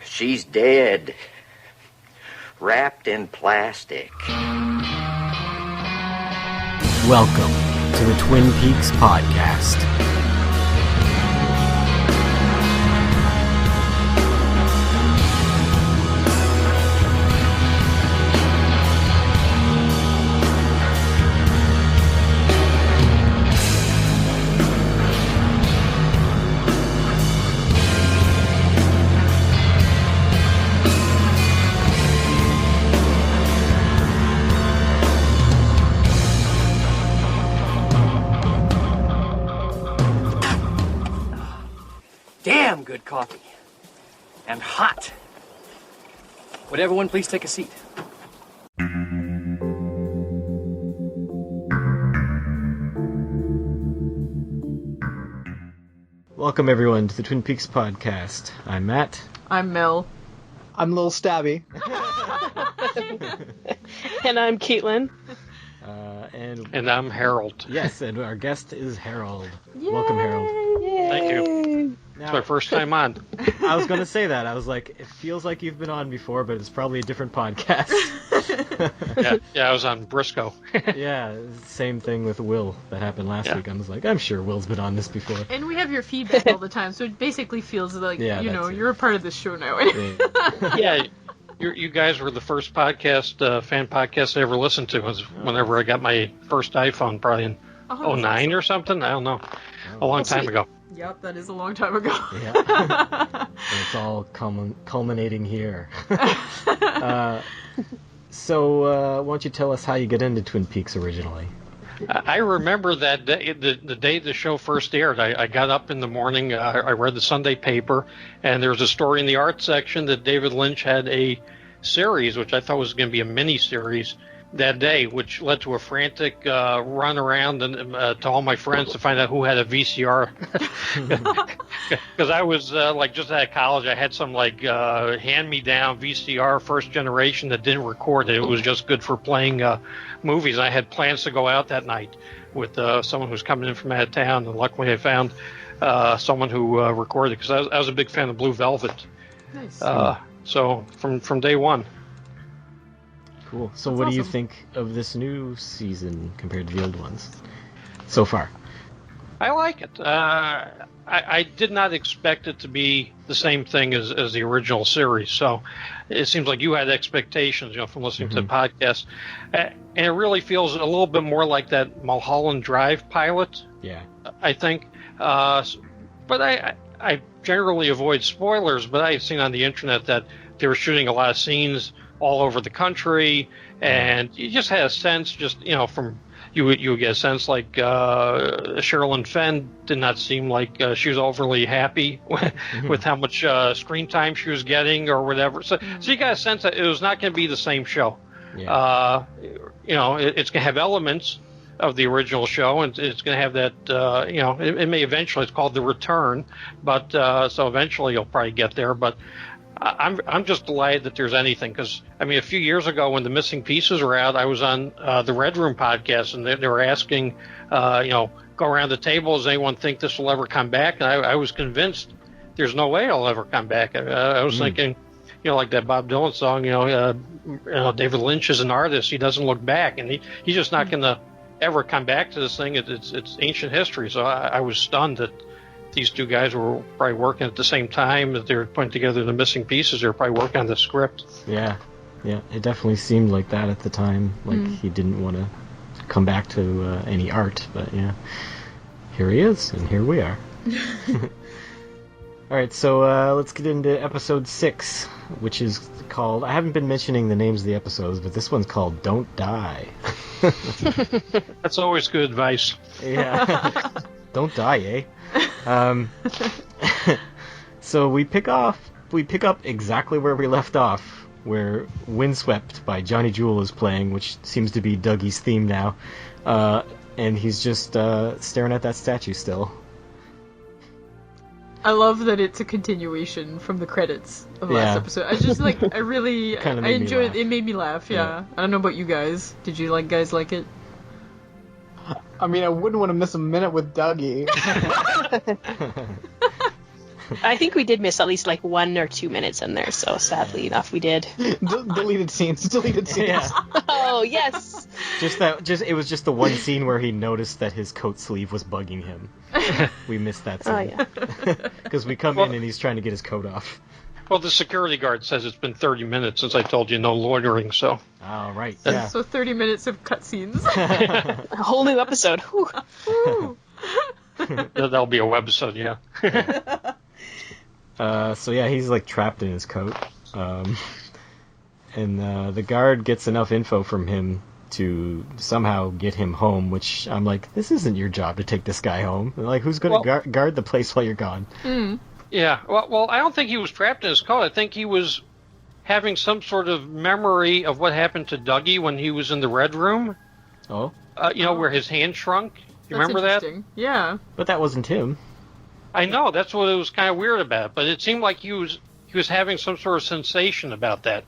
She's dead. Wrapped in plastic. Welcome to the Twin Peaks Podcast. Damn good coffee. And hot. Would everyone please take a seat? Welcome everyone to the Twin Peaks Podcast. I'm Matt. I'm Mel. I'm Little Stabby. And I'm Caitlin. And I'm Harold. Yes, and our guest is Harold. Yay! Welcome, Harold. Yay! Thank you. It's my first time on. I was going to say that. I was like, it feels like you've been on before, but it's probably a different podcast. Yeah, I was on Briscoe. Yeah, same thing with Will that happened last week. I was like, I'm sure Will's been on this before. And we have your feedback all the time, so it basically feels like, you're a part of this show now. Yeah, you guys were the first fan podcast I ever listened to. Was whenever I got my first iPhone, probably in 2009 or something. I don't know. A long time ago. Yep, that is a long time ago. Yeah. And it's all culminating here. So, why don't you tell us how you get into Twin Peaks originally? I remember that day, the day the show first aired. I got up in the morning, I read the Sunday paper, and there was a story in the art section that David Lynch had a series, which I thought was going to be a mini-series, that day, which led to a frantic run around and to all my friends to find out who had a VCR. Because I was just out of college. I had some hand-me-down VCR first generation that didn't record it. It was just good for playing movies. I had plans to go out that night with someone who was coming in from out of town, and luckily I found someone who recorded it, because I was a big fan of Blue Velvet. Nice. So from day one. Cool. So That's what do you awesome. think of this new season compared to the old ones so far? I like it. I did not expect it to be the same thing as the original series. So it seems like you had expectations, from listening to the podcast. And it really feels a little bit more like that Mulholland Drive pilot. Yeah. I think. But I generally avoid spoilers, but I've seen on the internet that they were shooting a lot of scenes all over the country, and you just had a sense, from you would get a sense like Sherilyn Fenn did not seem like she was overly happy with how much screen time she was getting or whatever. So you got a sense that it was not going to be the same show. Yeah. It's going to have elements of the original show, and it's going to have that. It may eventually. It's called The Return, but so eventually you'll probably get there, but. I'm just delighted that there's anything, because a few years ago when the Missing Pieces were out, I was on the Red Room podcast, and they were asking, go around the table, does anyone think this will ever come back? And I was convinced there's no way it'll ever come back. I was thinking, like that Bob Dylan song, David Lynch is an artist, he doesn't look back, and he's just not going to ever come back to this thing. It's ancient history. So I was stunned that these two guys were probably working at the same time that they were putting together the Missing Pieces. They were probably working on the script. Yeah, it definitely seemed like that at the time. Like he didn't want to come back to any art, but yeah, here he is, and here we are. All right, so let's get into episode 6, which is called. I haven't been mentioning the names of the episodes, but this one's called "Don't Die." That's always good advice. Yeah, don't die, eh? So we pick up exactly where we left off, where Windswept by Johnny Jewel is playing, which seems to be Dougie's theme now, and he's just staring at that statue still. I love that it's a continuation from the credits of last episode. I just I enjoyed it. It made me laugh, yeah. I don't know about you guys. Did you guys like it? I wouldn't want to miss a minute with Dougie. I think we did miss at least like 1 or 2 minutes in there, so sadly enough we did. Deleted scenes. Yeah. Oh, yes! It was just the one scene where he noticed that his coat sleeve was bugging him. We missed that scene. Oh, yeah. Because we come in and he's trying to get his coat off. Well, the security guard says it's been 30 minutes since I told you no loitering, so... Oh, right, yeah. So 30 minutes of cutscenes. A whole new episode. Whew. That'll be a webisode, yeah. So yeah, he's like trapped in his coat. And the guard gets enough info from him to somehow get him home, which I'm like, this isn't your job to take this guy home. Like, who's going to guard the place while you're gone? Mm. Yeah, well, I don't think he was trapped in his coat. I think he was having some sort of memory of what happened to Dougie when he was in the Red Room. Oh? Where his hand shrunk. You remember that? Yeah. But that wasn't him. I know, that's what it was kind of weird about. But it seemed like he was having some sort of sensation about that.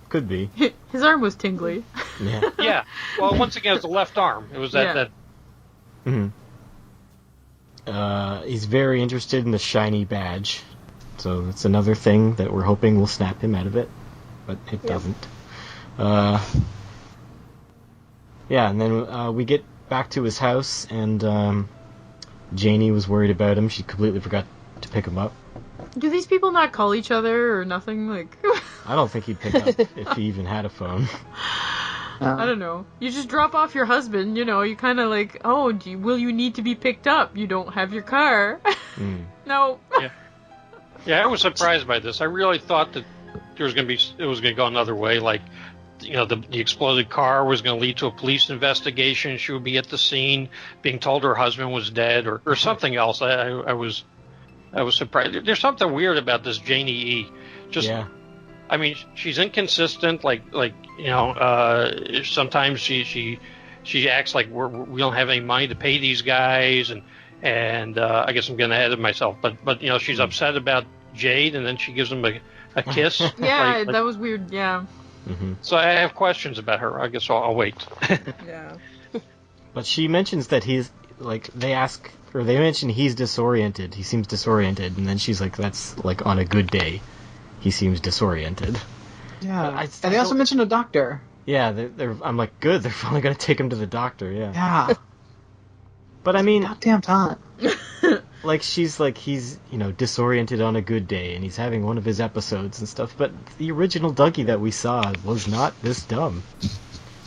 Could be. His arm was tingly. Yeah. Yeah. Well, once again, it's the left arm. It was that. Mm-hmm. He's very interested in the shiny badge, so that's another thing that we're hoping will snap him out of it, but it doesn't. Yeah, and then we get back to his house, and Janie was worried about him. She completely forgot to pick him up. Do these people not call each other or nothing? Like, I don't think he'd pick up if he even had a phone. I don't know. You just drop off your husband, you kind of like, will you need to be picked up? You don't have your car. No. Yeah, I was surprised by this. I really thought that it was going to go another way. Like, the exploded car was going to lead to a police investigation. She would be at the scene, being told her husband was dead, or something else. I was surprised. There's something weird about this Janie E. I mean, she's inconsistent. Sometimes she acts like we don't have any money to pay these guys, and I guess I'm getting ahead of myself. But she's upset about Jade, and then she gives him a kiss. Yeah, that was weird. Yeah. Mm-hmm. So I have questions about her. I guess I'll wait. Yeah. But she mentions that he's like they mention he's disoriented. He seems disoriented, and then she's like, "That's like on a good day." He seems disoriented. Yeah, and they also mentioned a doctor. Yeah, I'm like, good. They're finally gonna take him to the doctor. Yeah. Yeah. But I mean, goddamn time. Like he's disoriented on a good day, and he's having one of his episodes and stuff. But the original Dougie that we saw was not this dumb.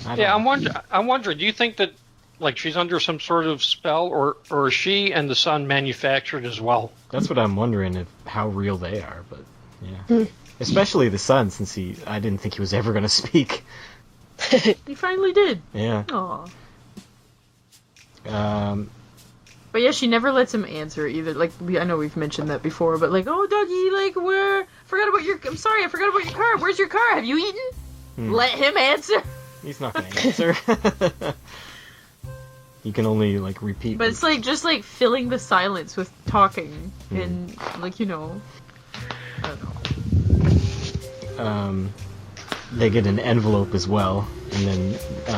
I'm wondering. Do you think that she's under some sort of spell, or is she and the son manufactured as well? That's what I'm wondering, how real they are. But yeah, especially the son, since I didn't think he was ever going to speak. He finally did. Yeah. Aww. But yeah, she never lets him answer either. I know we've mentioned that before, but Dougie, I'm sorry, I forgot about your car. Where's your car? Have you eaten? Let him answer. He's not going to answer. He can only repeat. But it's just filling the silence with talking and I don't know. They get an envelope as well, and then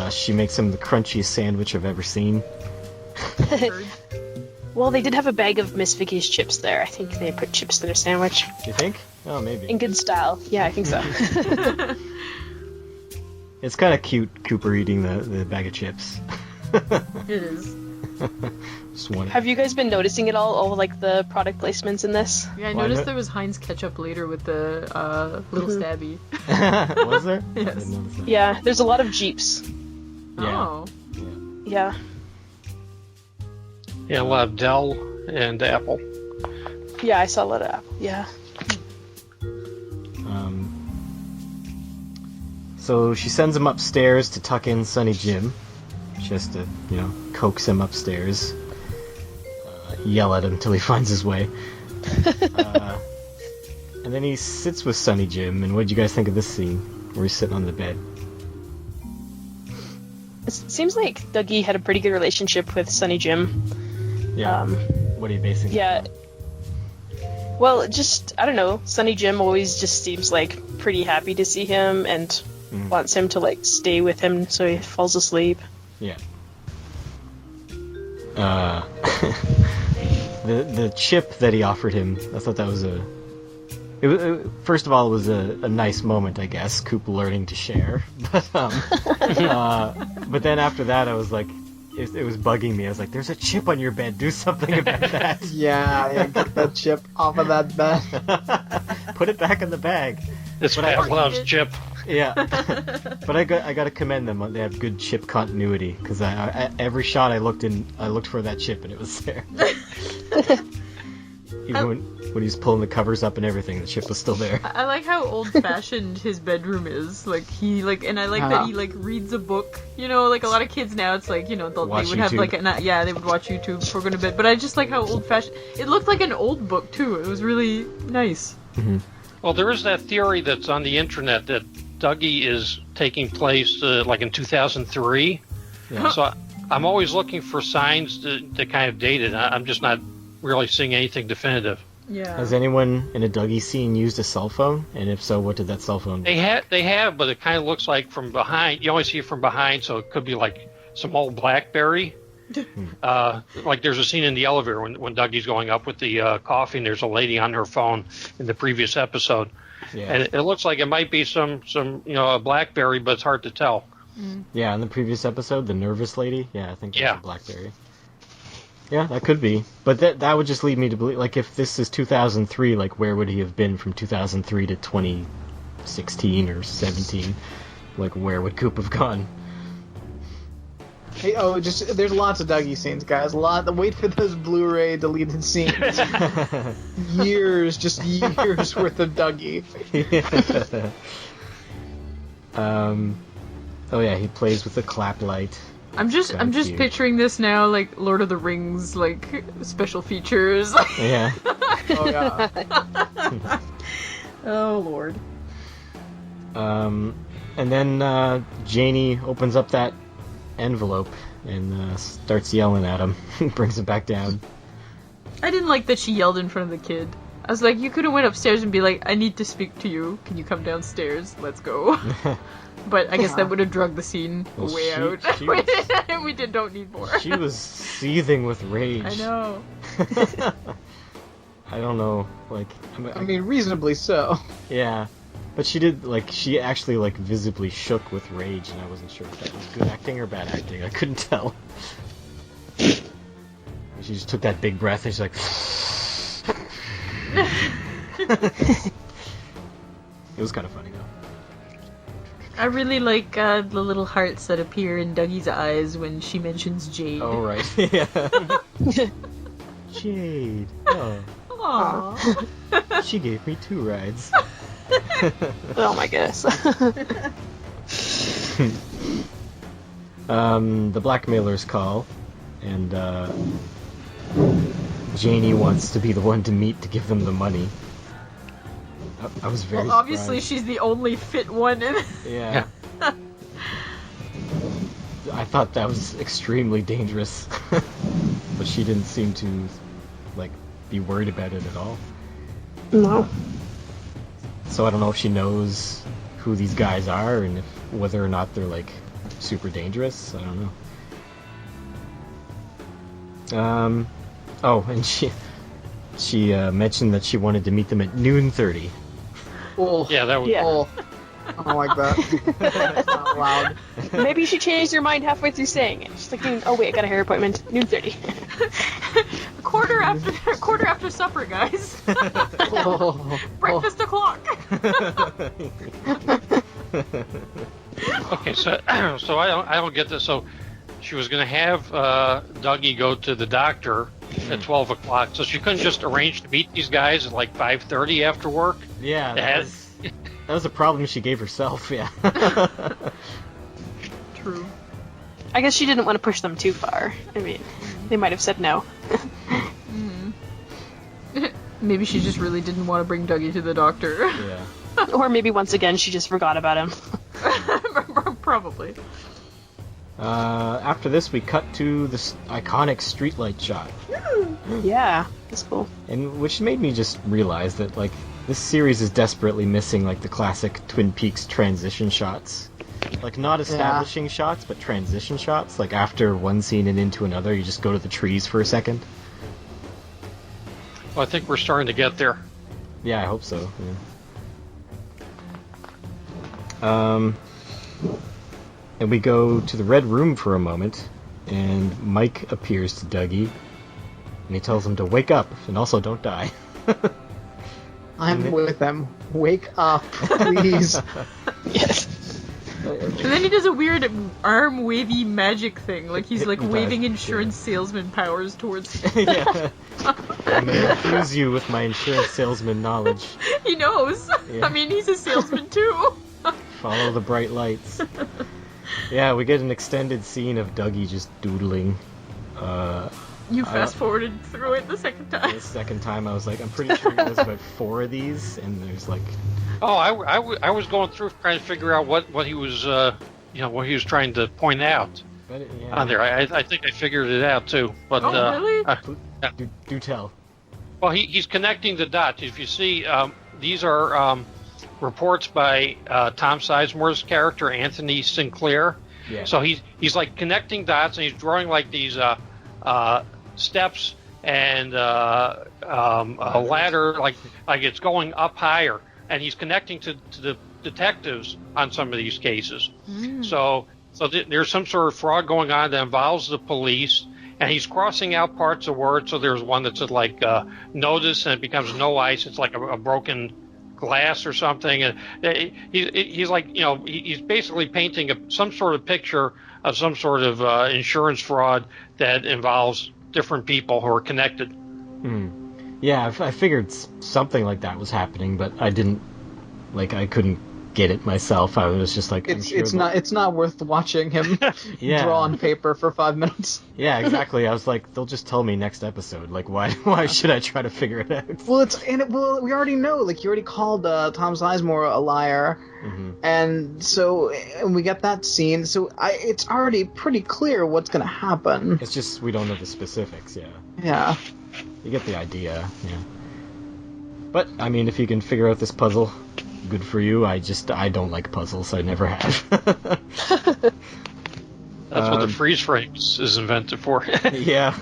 she makes him the crunchiest sandwich I've ever seen. Well, they did have a bag of Miss Vicky's chips there. I think they put chips in their sandwich. You think? Oh, maybe. In good style. Yeah, I think so. It's kind of cute, Cooper eating the bag of chips. It is. Have you guys been noticing it all the product placements in this? Yeah, I noticed there was Heinz ketchup later with the little Stabby. Was there? Yes. Yeah, there's a lot of Jeeps. Yeah. Oh. Yeah. Yeah, a lot of Dell and Apple. Yeah, I saw a lot of Apple. Yeah. So she sends him upstairs to tuck in Sonny Jim. She has to, coax him upstairs. Yell at him till he finds his way. And then he sits with Sonny Jim, and what did you guys think of this scene? Where he's sitting on the bed? It seems like Dougie had a pretty good relationship with Sonny Jim. Yeah. What are you basing it on? Well, I don't know. Sonny Jim always just seems pretty happy to see him and wants him to stay with him so he falls asleep. Yeah. the chip that he offered him, I thought that was first of all, it was a nice moment, I guess, Coop learning to share. But then after that, I was like, it was bugging me. I was like, there's a chip on your bed. Do something about that. Yeah, get that chip off of that bed. Put it back in the bag. It's Pavlov's chip. Yeah. But I got to commend them. They have good chip continuity, because I every shot I looked for that chip, and it was there. Even when he was pulling the covers up and everything, the chip was still there. I like how old-fashioned his bedroom is. Like, and I like that he, like, reads a book. You know, like, a lot of kids now, it's like, you know, they would YouTube. have, like, they would watch YouTube before going to bed. But I just like how old-fashioned... It looked like an old book, too. It was really nice. Mm-hmm. Well, there is that theory that's on the internet that Dougie is taking place, like, in 2003. Yeah. So I'm always looking for signs to kind of date it. I'm just not really seeing anything definitive. Yeah. Has anyone in a Dougie scene used a cell phone? And if so, what did that cell phone do? They have, but it kind of looks like from behind. You only see it from behind, so it could be like some old BlackBerry. Like there's a scene in the elevator when Dougie's going up with the coffee, and there's a lady on her phone in the previous episode. Yeah. And it looks like it might be some a BlackBerry, but it's hard to tell. Yeah, in the previous episode, the nervous lady. Yeah, I think that's a BlackBerry. Yeah, that could be. But that would just lead me to believe, like, if this is 2003, like, where would he have been from 2003 to 2016 or 17? Like, where would Coop have gone? Hey, there's lots of Dougie scenes, guys. Wait for those Blu-ray deleted scenes. years worth of Dougie. Oh yeah, he plays with the clap light. I'm just picturing this now, like Lord of the Rings, like special features. Yeah. Oh yeah. Oh Lord. And then Janie opens up that envelope and starts yelling at him. Brings him back down. I didn't like that she yelled in front of the kid. I was like, you could have went upstairs and be like, I need to speak to you. Can you come downstairs? Let's go. But I guess that would have drugged the scene way out. We don't need more. She was seething with rage. I know. I don't know, like... I mean, reasonably so. Yeah. But she actually, visibly shook with rage, and I wasn't sure if that was good acting or bad acting. I couldn't tell. She just took that big breath, and she's like... It was kind of funny, though. I really like the little hearts that appear in Dougie's eyes when she mentions Jade. Oh, right. Yeah. Jade. Oh. Aww. She gave me 2 rides. Oh my goodness. The blackmailers call, and Janie wants to be the one to meet to give them the money. I was very surprised. Obviously she's the only fit one in it. Yeah. I thought that was extremely dangerous. But she didn't seem to, be worried about it at all. No. So I don't know if she knows who these guys are and whether or not they're, super dangerous. I don't know. And she mentioned that she wanted to meet them at 12:30. Oh. Yeah, that was... Yeah. Oh. I don't like that. That's not allowed. Maybe she changed her mind halfway through saying it. She's like, oh wait, I got a hair appointment. 12:30. quarter after supper, guys. Breakfast o'clock. Okay, so I don't get this. So she was going to have Dougie go to the doctor at 12 o'clock, so she couldn't just arrange to meet these guys at 5:30 after work? Yeah, that was a problem she gave herself, yeah. True. I guess she didn't want to push them too far. I mean, they might have said no. Maybe she just really didn't want to bring Dougie to the doctor. Yeah. Or maybe once again she just forgot about him. Probably. After this, we cut to this iconic streetlight shot. Yeah, that's cool. And which made me just realize that, this series is desperately missing, the classic Twin Peaks transition shots. Not establishing shots, but transition shots. After one scene and into another, you just go to the trees for a second. Well, I think we're starting to get there. Yeah, I hope so. Yeah. And we go to the Red Room for a moment, and Mike appears to Dougie, and he tells him to wake up, and also don't die. I'm with them. Wake up, please. Yes. And then he does a weird arm wavy magic thing, like he's like He waving does, insurance salesman powers towards him. Yeah. I'm going to infuse you with my insurance salesman knowledge. He knows. Yeah. I mean, he's a salesman too. Follow the bright lights. Yeah, we get an extended scene of Dougie just doodling. You fast forwarded through it the second time. The second time I was like, I'm pretty sure it was about 4 of these, and there's like... Oh, I was going through trying to figure out what he was, what he was trying to point out But yeah. on there. I think I figured it out too. But Oh, really? Do tell. well, he's connecting the dots. If you see, these are reports by Tom Sizemore's character Anthony Sinclair. Yeah. So he's like connecting dots, and he's drawing like these steps and a ladder, like it's going up higher. And he's connecting to the detectives on some of these cases. So there's some sort of fraud going on that involves the police, and he's crossing out parts of words. So there's one that said like notice, and it becomes no ice. It's like a broken glass or something. And he's like, he's basically painting some sort of picture of some sort of insurance fraud that involves different people who are connected. Yeah, I figured something like that was happening, but I couldn't get it myself. I was just like, It's not worth watching him Yeah. draw on paper for 5 minutes. Yeah, exactly. I was like, they'll just tell me next episode. Like, why should I try to figure it out? Well, we already know. Like, you already called Tom Sizemore a liar, and so we get that scene. So it's already pretty clear what's going to happen. It's just we don't know the specifics. Yeah, Yeah. you get the idea. Yeah. But I mean, if you can figure out this puzzle, good for you. I don't like puzzles. I never have. That's what the freeze frame is invented for. Yeah.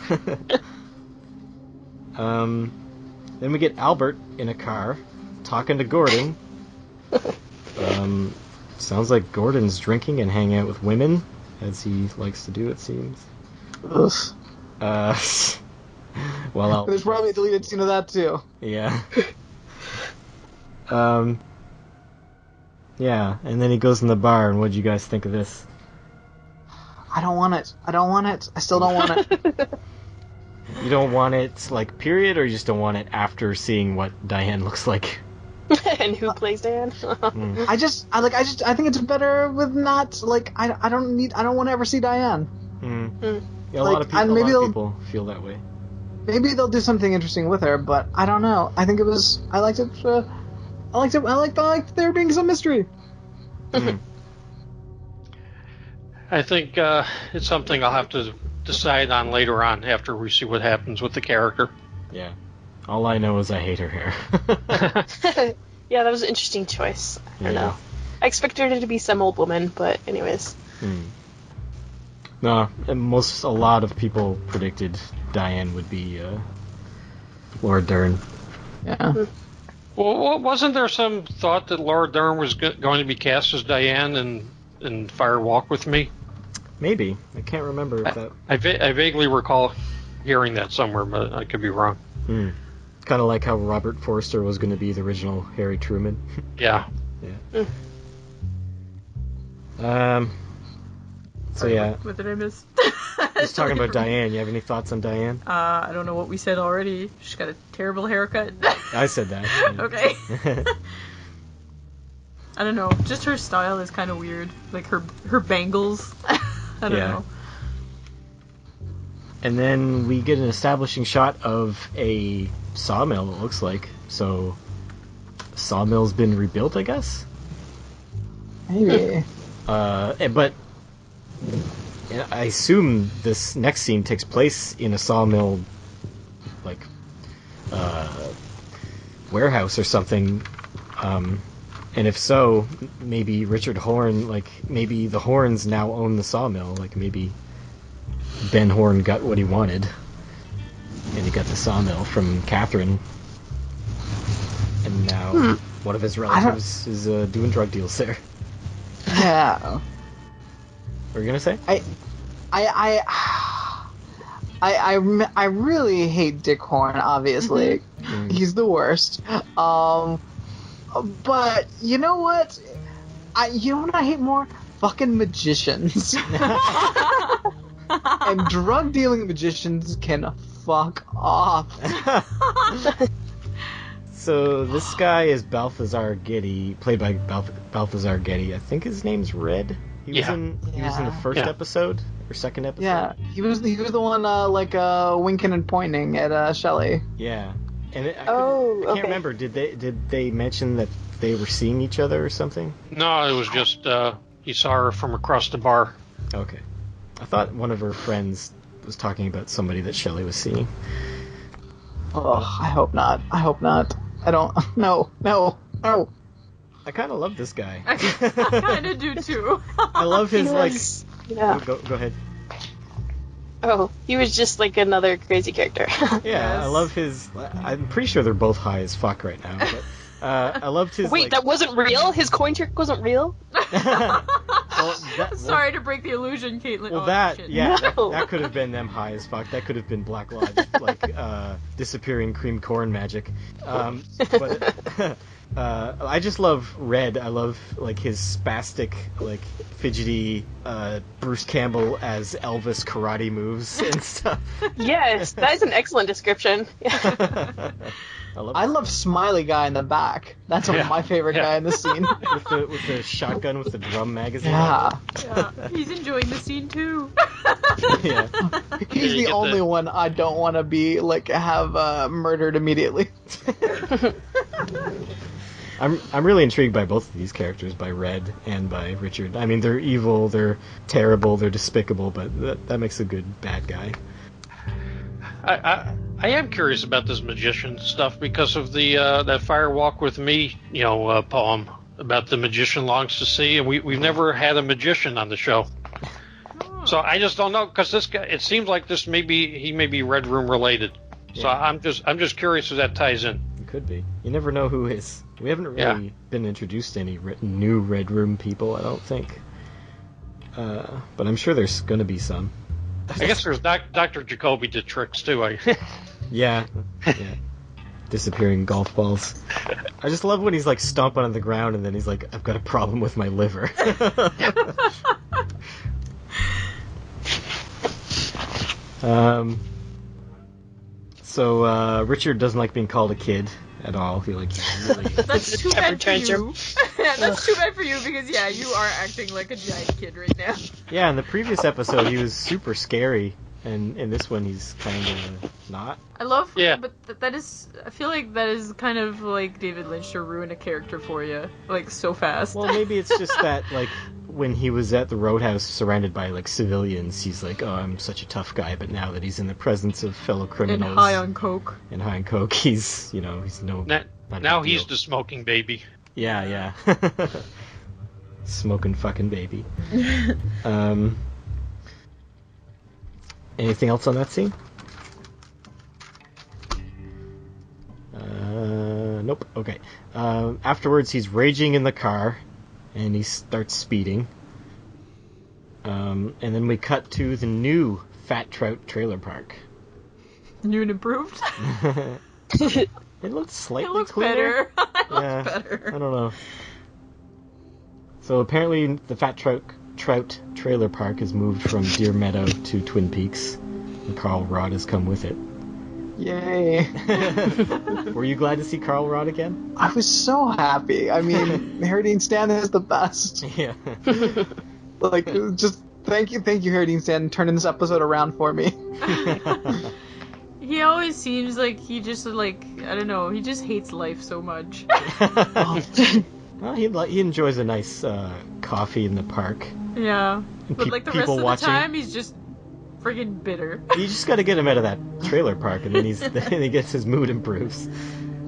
Then we get Albert in a car talking to Gordon. Sounds like Gordon's drinking and hanging out with women, as he likes to do, it seems. Ugh. Well, Albert, There's probably a deleted scene of that too. yeah. Yeah, and then he goes in the bar, and what do you guys think of this? I don't want it. I still don't want it. You don't want it, like, period, or you just don't want it after seeing what Diane looks like? And who plays Dan? I think it's better with not, like, I don't want to ever see Diane. Yeah, a lot of people feel that way. Maybe they'll do something interesting with her, but I don't know. I think I liked it. I liked there being some mystery. I think it's something I'll have to decide on later on after we see what happens with the character. Yeah. All I know is I hate her hair. Yeah, that was an interesting choice. I don't know. I expected her to be some old woman, but anyways. No, a lot of people predicted Diane would be Laura Dern. Yeah. Well, wasn't there some thought that Laura Dern was going to be cast as Diane in Fire Walk with Me? Maybe. I can't remember if that... I vaguely recall hearing that somewhere, but I could be wrong. Kind of like how Robert Forster was going to be the original Harry Truman. Yeah. So yeah, What did I miss? just talking about Diane. You have any thoughts on Diane? I don't know what we said already. She's got a terrible haircut. I said that. Yeah. Okay. I don't know. Just her style is kind of weird. Like her bangles. I don't know. And then we get an establishing shot of a sawmill, it looks like. So, sawmill's been rebuilt, I guess? Maybe. But I assume this next scene takes place in a sawmill, like, warehouse or something. And if so, maybe Richard Horn, like, maybe the Horns now own the sawmill. Like, maybe Ben Horn got what he wanted. and he got the sawmill from Catherine, and now one of his relatives is doing drug deals there. Yeah. What were you gonna say? I really hate Dick Horn, obviously. He's the worst. But you know what? You know what I hate more? Fucking magicians. And drug dealing magicians can fuck off. So this guy is Balthazar Getty, played by Balthazar Getty. I think his name's Red. He was in the first episode or second episode. Yeah, he was the one winking and pointing at Shelley. Yeah, and I okay. can't remember. Did they mention that they were seeing each other or something? No, it was just he saw her from across the bar. Okay, I thought one of her friends was talking about somebody that Shelley was seeing. Oh, I hope not. I don't. No. I kind of love this guy. I kind of do too. I love his Yeah. Go ahead. Oh, he was just like another crazy character. Yeah, Yes. I love his. I'm pretty sure they're both high as fuck right now. But I loved his. Wait, that wasn't real? His coin trick wasn't real? Sorry to break the illusion, Caitlin. Well, Oh, that shit. that could have been them high as fuck. That could have been Black Lodge, like disappearing cream corn magic. But I just love Red. I love like his spastic, like fidgety Bruce Campbell as Elvis karate moves and stuff. Yes, that is an excellent description. I love Smiley Guy in the back. That's one of my favorite guy in the scene. with the shotgun with the drum magazine. Yeah. Yeah, he's enjoying the scene too. Yeah. He's the only one I don't want to be have murdered immediately. I'm really intrigued by both of these characters, by Red and by Richard. I mean, they're evil, they're terrible, they're despicable, but that makes a good bad guy. I am curious about this magician stuff because of the that Fire Walk with Me, poem about the magician longs to see, and we've never had a magician on the show. So I just don't know, because this guy, it seems like he may be Red Room related. So I'm just curious if that ties in. It could be. You never know who is. We haven't really been introduced to any new Red Room people, I don't think. But I'm sure there's going to be some. I guess there's Dr. Jacoby did tricks too. Yeah. Disappearing golf balls. I just love when he's like stomping on the ground and then he's like, I've got a problem with my liver. So Richard doesn't like being called a kid at all. He really. That's too bad for you. That's too bad for you because you are acting like a giant kid right now. Yeah, in the previous episode he was super scary, and in this one he's kind of not. I love, but that is. I feel like that is kind of like David Lynch to ruin a character for you, like so fast. Well, maybe it's just that like when he was at the Roadhouse surrounded by like civilians, he's like, oh, I'm such a tough guy. But now that he's in the presence of fellow criminals and high on coke, he's he's no. Now he's the smoking baby. Yeah. Smoking fucking baby. Anything else on that scene? Nope. Okay. Afterwards, he's raging in the car, and he starts speeding. And then we cut to the new Fat Trout trailer park. New and improved. It looks slightly It looks cleaner. better. It looks better. I don't know. So apparently the Fat Trout trailer park has moved from Deer Meadow to Twin Peaks, and Carl Rod has come with it. Yay. Were you glad to see Carl Rod again? I was so happy. I mean, Harry Dean Stanton is the best. Yeah. Just thank you, Harry Dean Stanton, turning this episode around for me. He always seems like he just I don't know, he just hates life so much. Well, he enjoys a nice coffee in the park. Yeah, but like the rest of watching. the time, he's just friggin' bitter. You just got to get him out of that trailer park, and then then he gets his mood improves.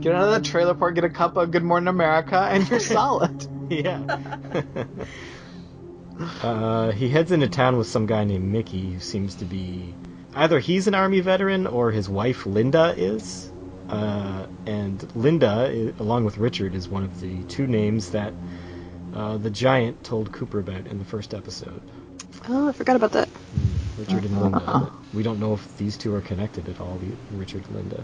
Get out of that trailer park, get a cup of Good Morning America, and you're solid. Yeah. He heads into town with some guy named Mickey, who seems to be either he's an Army veteran or his wife Linda is. And Linda, along with Richard, is one of the two names that the Giant told Cooper about in the first episode. Oh, I forgot about that. Richard and Linda. We don't know if these two are connected at all, Richard and Linda.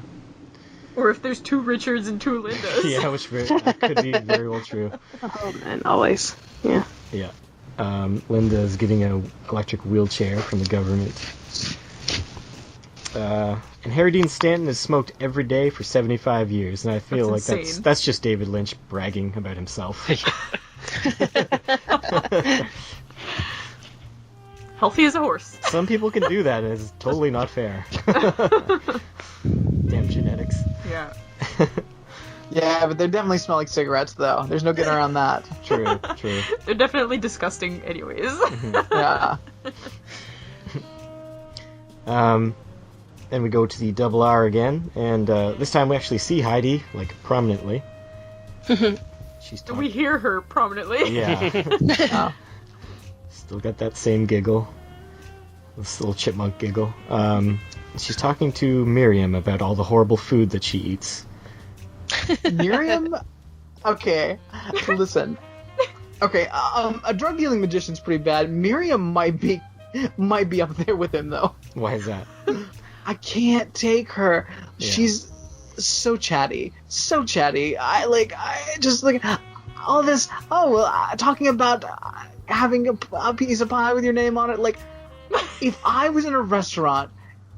Or if there's two Richards and two Lindas. Yeah, which could be very well true. Oh, man, always. Yeah. Yeah. Linda is getting an electric wheelchair from the government. And Harry Dean Stanton has smoked every day for 75 years, and I feel That's like insane. that's just David Lynch bragging about himself. Healthy as a horse. Some people can do that, and it's totally not fair. Damn genetics. Yeah. Yeah, but they definitely smell like cigarettes, though. There's no getting around that. True. They're definitely disgusting anyways. Yeah. Then we go to the double R again, and this time we actually see Heidi, like, prominently. She's talking. We hear her prominently. Yeah. Still got that same giggle. This little chipmunk giggle. She's talking to Miriam about all the horrible food that she eats. Miriam? Okay, listen. Okay, a drug dealing magician's pretty bad. Miriam might be up there with him, though. Why is that? I can't take her. Yeah. She's so chatty. I just like all this. Oh, well, talking about having a piece of pie with your name on it. Like, if I was in a restaurant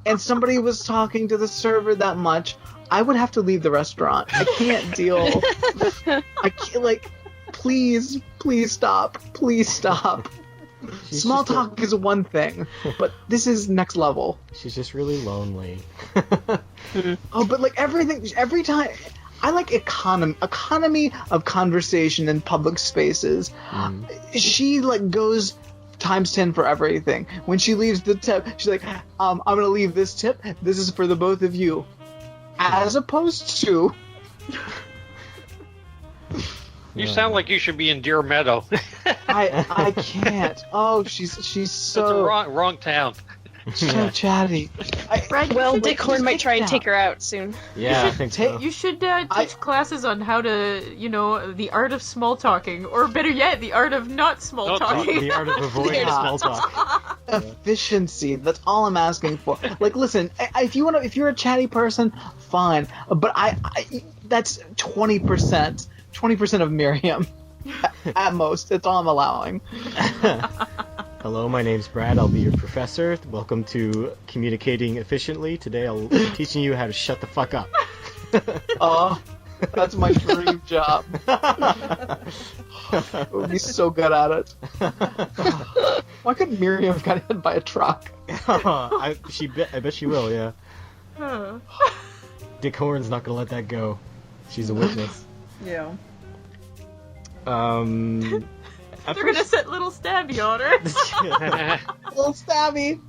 and somebody was talking to the server that much, I would have to leave the restaurant. I can't deal. I can't, like, please stop. Small talk is one thing, but this is next level. She's just really lonely. Oh, but like every time, I like economy of conversation in public spaces. She like goes times 10 for everything. When she leaves the tip, she's like, I'm gonna leave this tip. This is for the both of you. As opposed to... You sound like you should be in Deer Meadow. I can't. Oh, she's so... That's a wrong town. So chatty. Well, Dick Horn might try and take her out soon. Yeah, I think so. You should teach classes on how to, the art of small talking, or better yet, the art of not small talking. The art of avoiding small talk. Efficiency. That's all I'm asking for. Like, listen, if you're a chatty person, fine. But that's 20%. 20% of Miriam. At most. That's all I'm allowing. Hello, my name's Brad. I'll be your professor. Welcome to Communicating Efficiently. Today I'll be teaching you how to shut the fuck up. Oh, that's my dream job. I would be so good at it. Why couldn't Miriam have got hit by a truck? I bet she will, yeah. Dick Horn's not gonna let that go. She's a witness. Yeah. They're gonna set little Stabby on her. Little Stabby.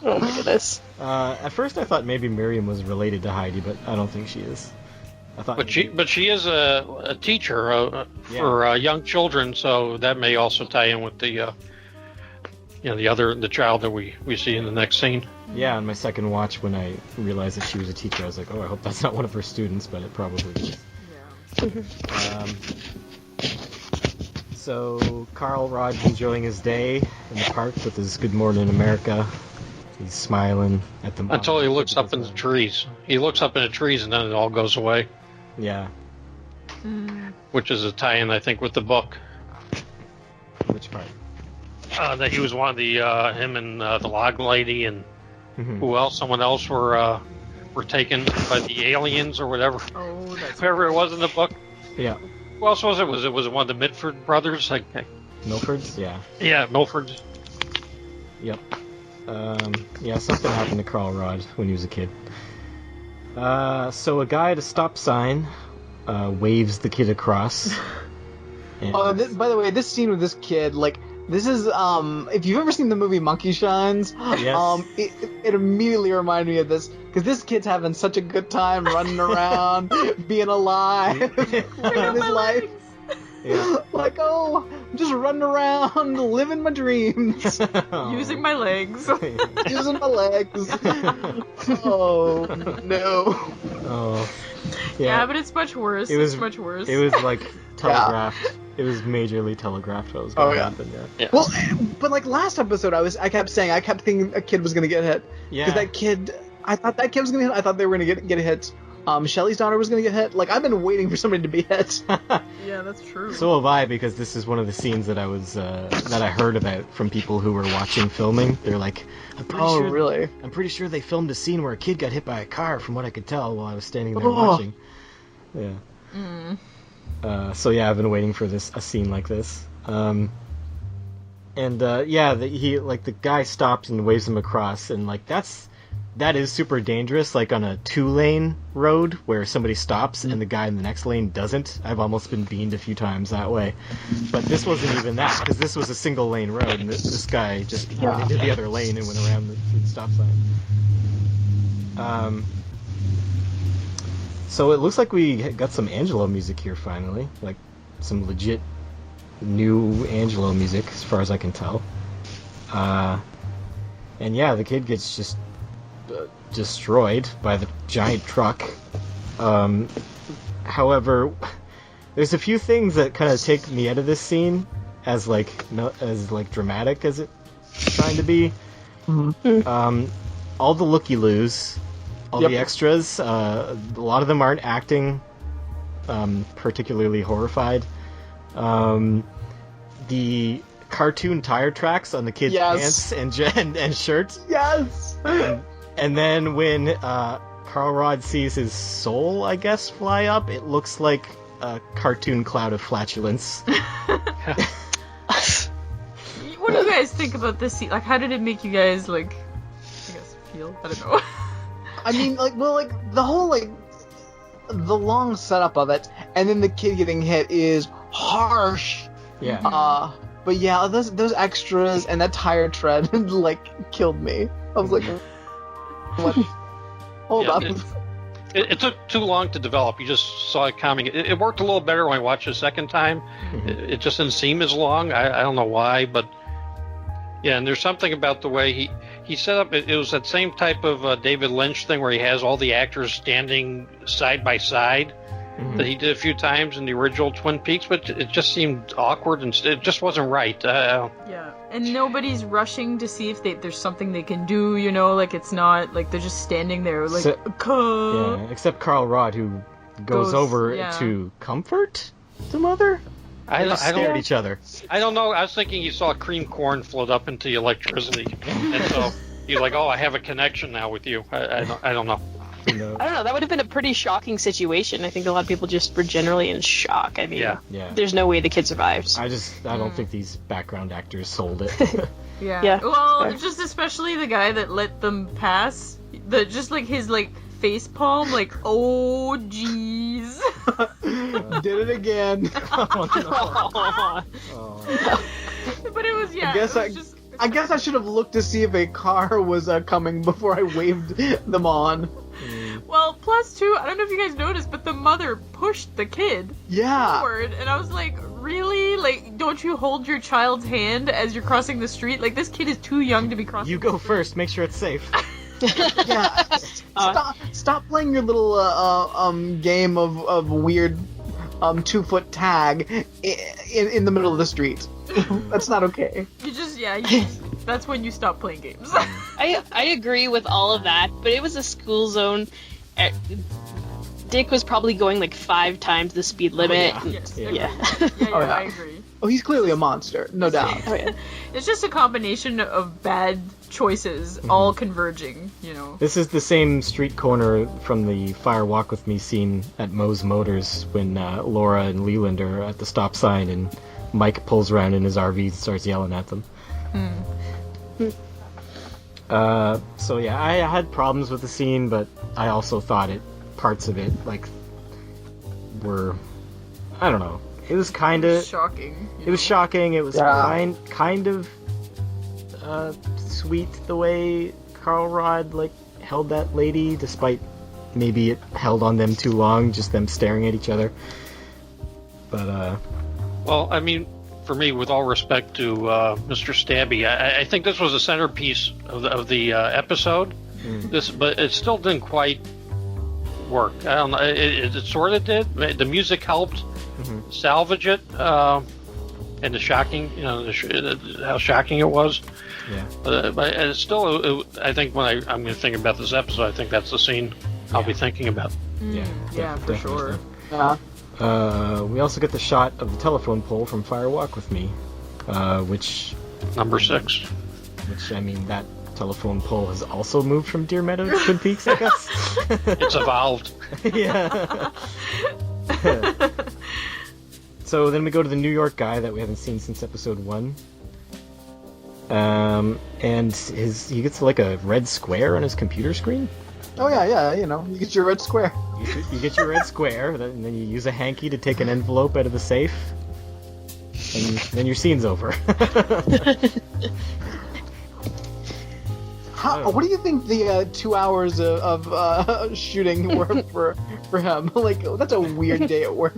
Oh my goodness. At first I thought maybe Miriam was related to Heidi, but I don't think she is. But she is a teacher for young children, so that may also tie in with the the child that we see in the next scene. Yeah, on my second watch, when I realized that she was a teacher, I was like, oh, I hope that's not one of her students, but it probably is. Yeah. So Carl Rod's enjoying his day in the park with his Good Morning America. He's smiling at the until he looks up in the trees. He looks up in the trees and then it all goes away. Yeah. Which is a tie-in, I think, with the book. Which part? That he was one of the him and the log lady and who else? Someone else were taken by the aliens or whatever. Oh, that's whoever it was in the book. Yeah. Who else was it? Was it one of the Mitford brothers? Milfords? Yeah. Yeah, Milfords. Yep. Yeah, something happened to Carl Rod when he was a kid. So a guy at a stop sign waves the kid across. And... by the way, this scene with this kid, like, this is, if you've ever seen the movie Monkey Shines, yes. It immediately reminded me of this, because this kid's having such a good time running around, being alive, living his life. Yeah. Like, oh, I'm just running around, living my dreams, Using my legs. using my legs. Oh no. Oh. Yeah, but it's much worse. It's much worse. It was like telegraphed. It was majorly telegraphed what was going to happen. Yeah. Well, but like last episode, I kept thinking a kid was gonna get hit. Yeah. Because that kid, I thought that kid was gonna get hit. I thought they were gonna get hit. Shelly's daughter was gonna get hit. Like, I've been waiting for somebody to be hit. Yeah, that's true. So have I, because this is one of the scenes that I heard about from people who were watching filming. They're like, Really? I'm pretty sure they filmed a scene where a kid got hit by a car, from what I could tell while I was standing there watching. Yeah. So yeah, I've been waiting for a scene like this. The guy stops and waves him across, and like that is super dangerous, like on a 2-lane road where somebody stops and the guy in the next lane doesn't. I've almost been beamed a few times that way. But this wasn't even that, because this was a single-lane road, and this guy just went into the other lane and went around the stop sign. So it looks like we got some Angelo music here finally, like some legit new Angelo music, as far as I can tell. And yeah, the kid gets just destroyed by the giant truck. However, there's a few things that kind of take me out of this scene as dramatic as it's trying to be. All the looky-loos, all the extras, a lot of them aren't acting particularly horrifired. The cartoon tire tracks on the kids' pants and shirts. Yes. And then when Carl Rod sees his soul, I guess, fly up, it looks like a cartoon cloud of flatulence. What do you guys think about this scene? Like, how did it make you guys, like, I guess, feel? I don't know. I mean, the whole, the long setup of it, and then the kid getting hit is harsh. Yeah. But yeah, those extras and that tire tread, killed me. I was like, what? Hold up. It took too long to develop. You just saw it coming. It worked a little better when I watched it a second time. It just didn't seem as long. I don't know why, but yeah, and there's something about the way he set up. It was that same type of David Lynch thing where he has all the actors standing side by side that he did a few times in the original Twin Peaks, but it just seemed awkward and it just wasn't right. Yeah, and nobody's rushing to see if there's something they can do, it's not like they're just standing there except Carl Rod, who goes over to comfort the mother. I don't at each other. I don't know. I was thinking you saw cream corn float up into the electricity, and so you're like, "Oh, I have a connection now with you." I don't know. I don't know. That would have been a pretty shocking situation. I think a lot of people just were generally in shock. I mean, there's no way the kid survived. I don't think these background actors sold it. Yeah. Well, just especially the guy that let them pass. His face palm, oh jeez. Did it again. But it was I guess I should have looked to see if a car was coming before I waved them on. Well, plus two, I don't know if you guys noticed, but the mother pushed the kid forward, and I was like, really? Don't you hold your child's hand as you're crossing the street? This kid is too young to be crossing. You go first, make sure it's safe. Yeah, stop playing your little game of weird 2-foot tag in the middle of the street. That's not okay. That's when you stop playing games. I agree with all of that, but it was a school zone. Dick was probably going 5 times the speed limit. I agree. Oh, he's clearly a monster, no doubt. It's just a combination of bad choices all converging, This is the same street corner from the Fire Walk With Me scene at Moe's Motors when Laura and Leland are at the stop sign and Mike pulls around in his RV and starts yelling at them. So yeah, I had problems with the scene, but I also thought parts of it were, I don't know. It was kind of shocking. It was shocking. It was kind of sweet the way Carl Rod held that lady, despite maybe it held on them too long, just them staring at each other. But Well, I mean, for me, with all respect to Mr. Stabby, I think this was the centerpiece of the episode. But it still didn't quite work. I don't know. It sort of did. The music helped salvage it, and the shocking, how shocking it was. Yeah. But it's still, I think when I'm going to think about this episode, I think that's the scene I'll be thinking about. Yeah, for sure. We also get the shot of the telephone pole from Fire Walk with Me, which... Number 6. Which, I mean, that telephone pole has also moved from Deer Meadow to Twin Peaks, I guess. It's evolved. Yeah. So then we go to the New York guy that we haven't seen since episode 1. And he gets like a red square on his computer screen. Oh yeah, you get your red square. You get your red square, and then you use a hanky to take an envelope out of the safe, and then your scene's over. What do you think the 2 hours of shooting were for him? Like, that's a weird day at work.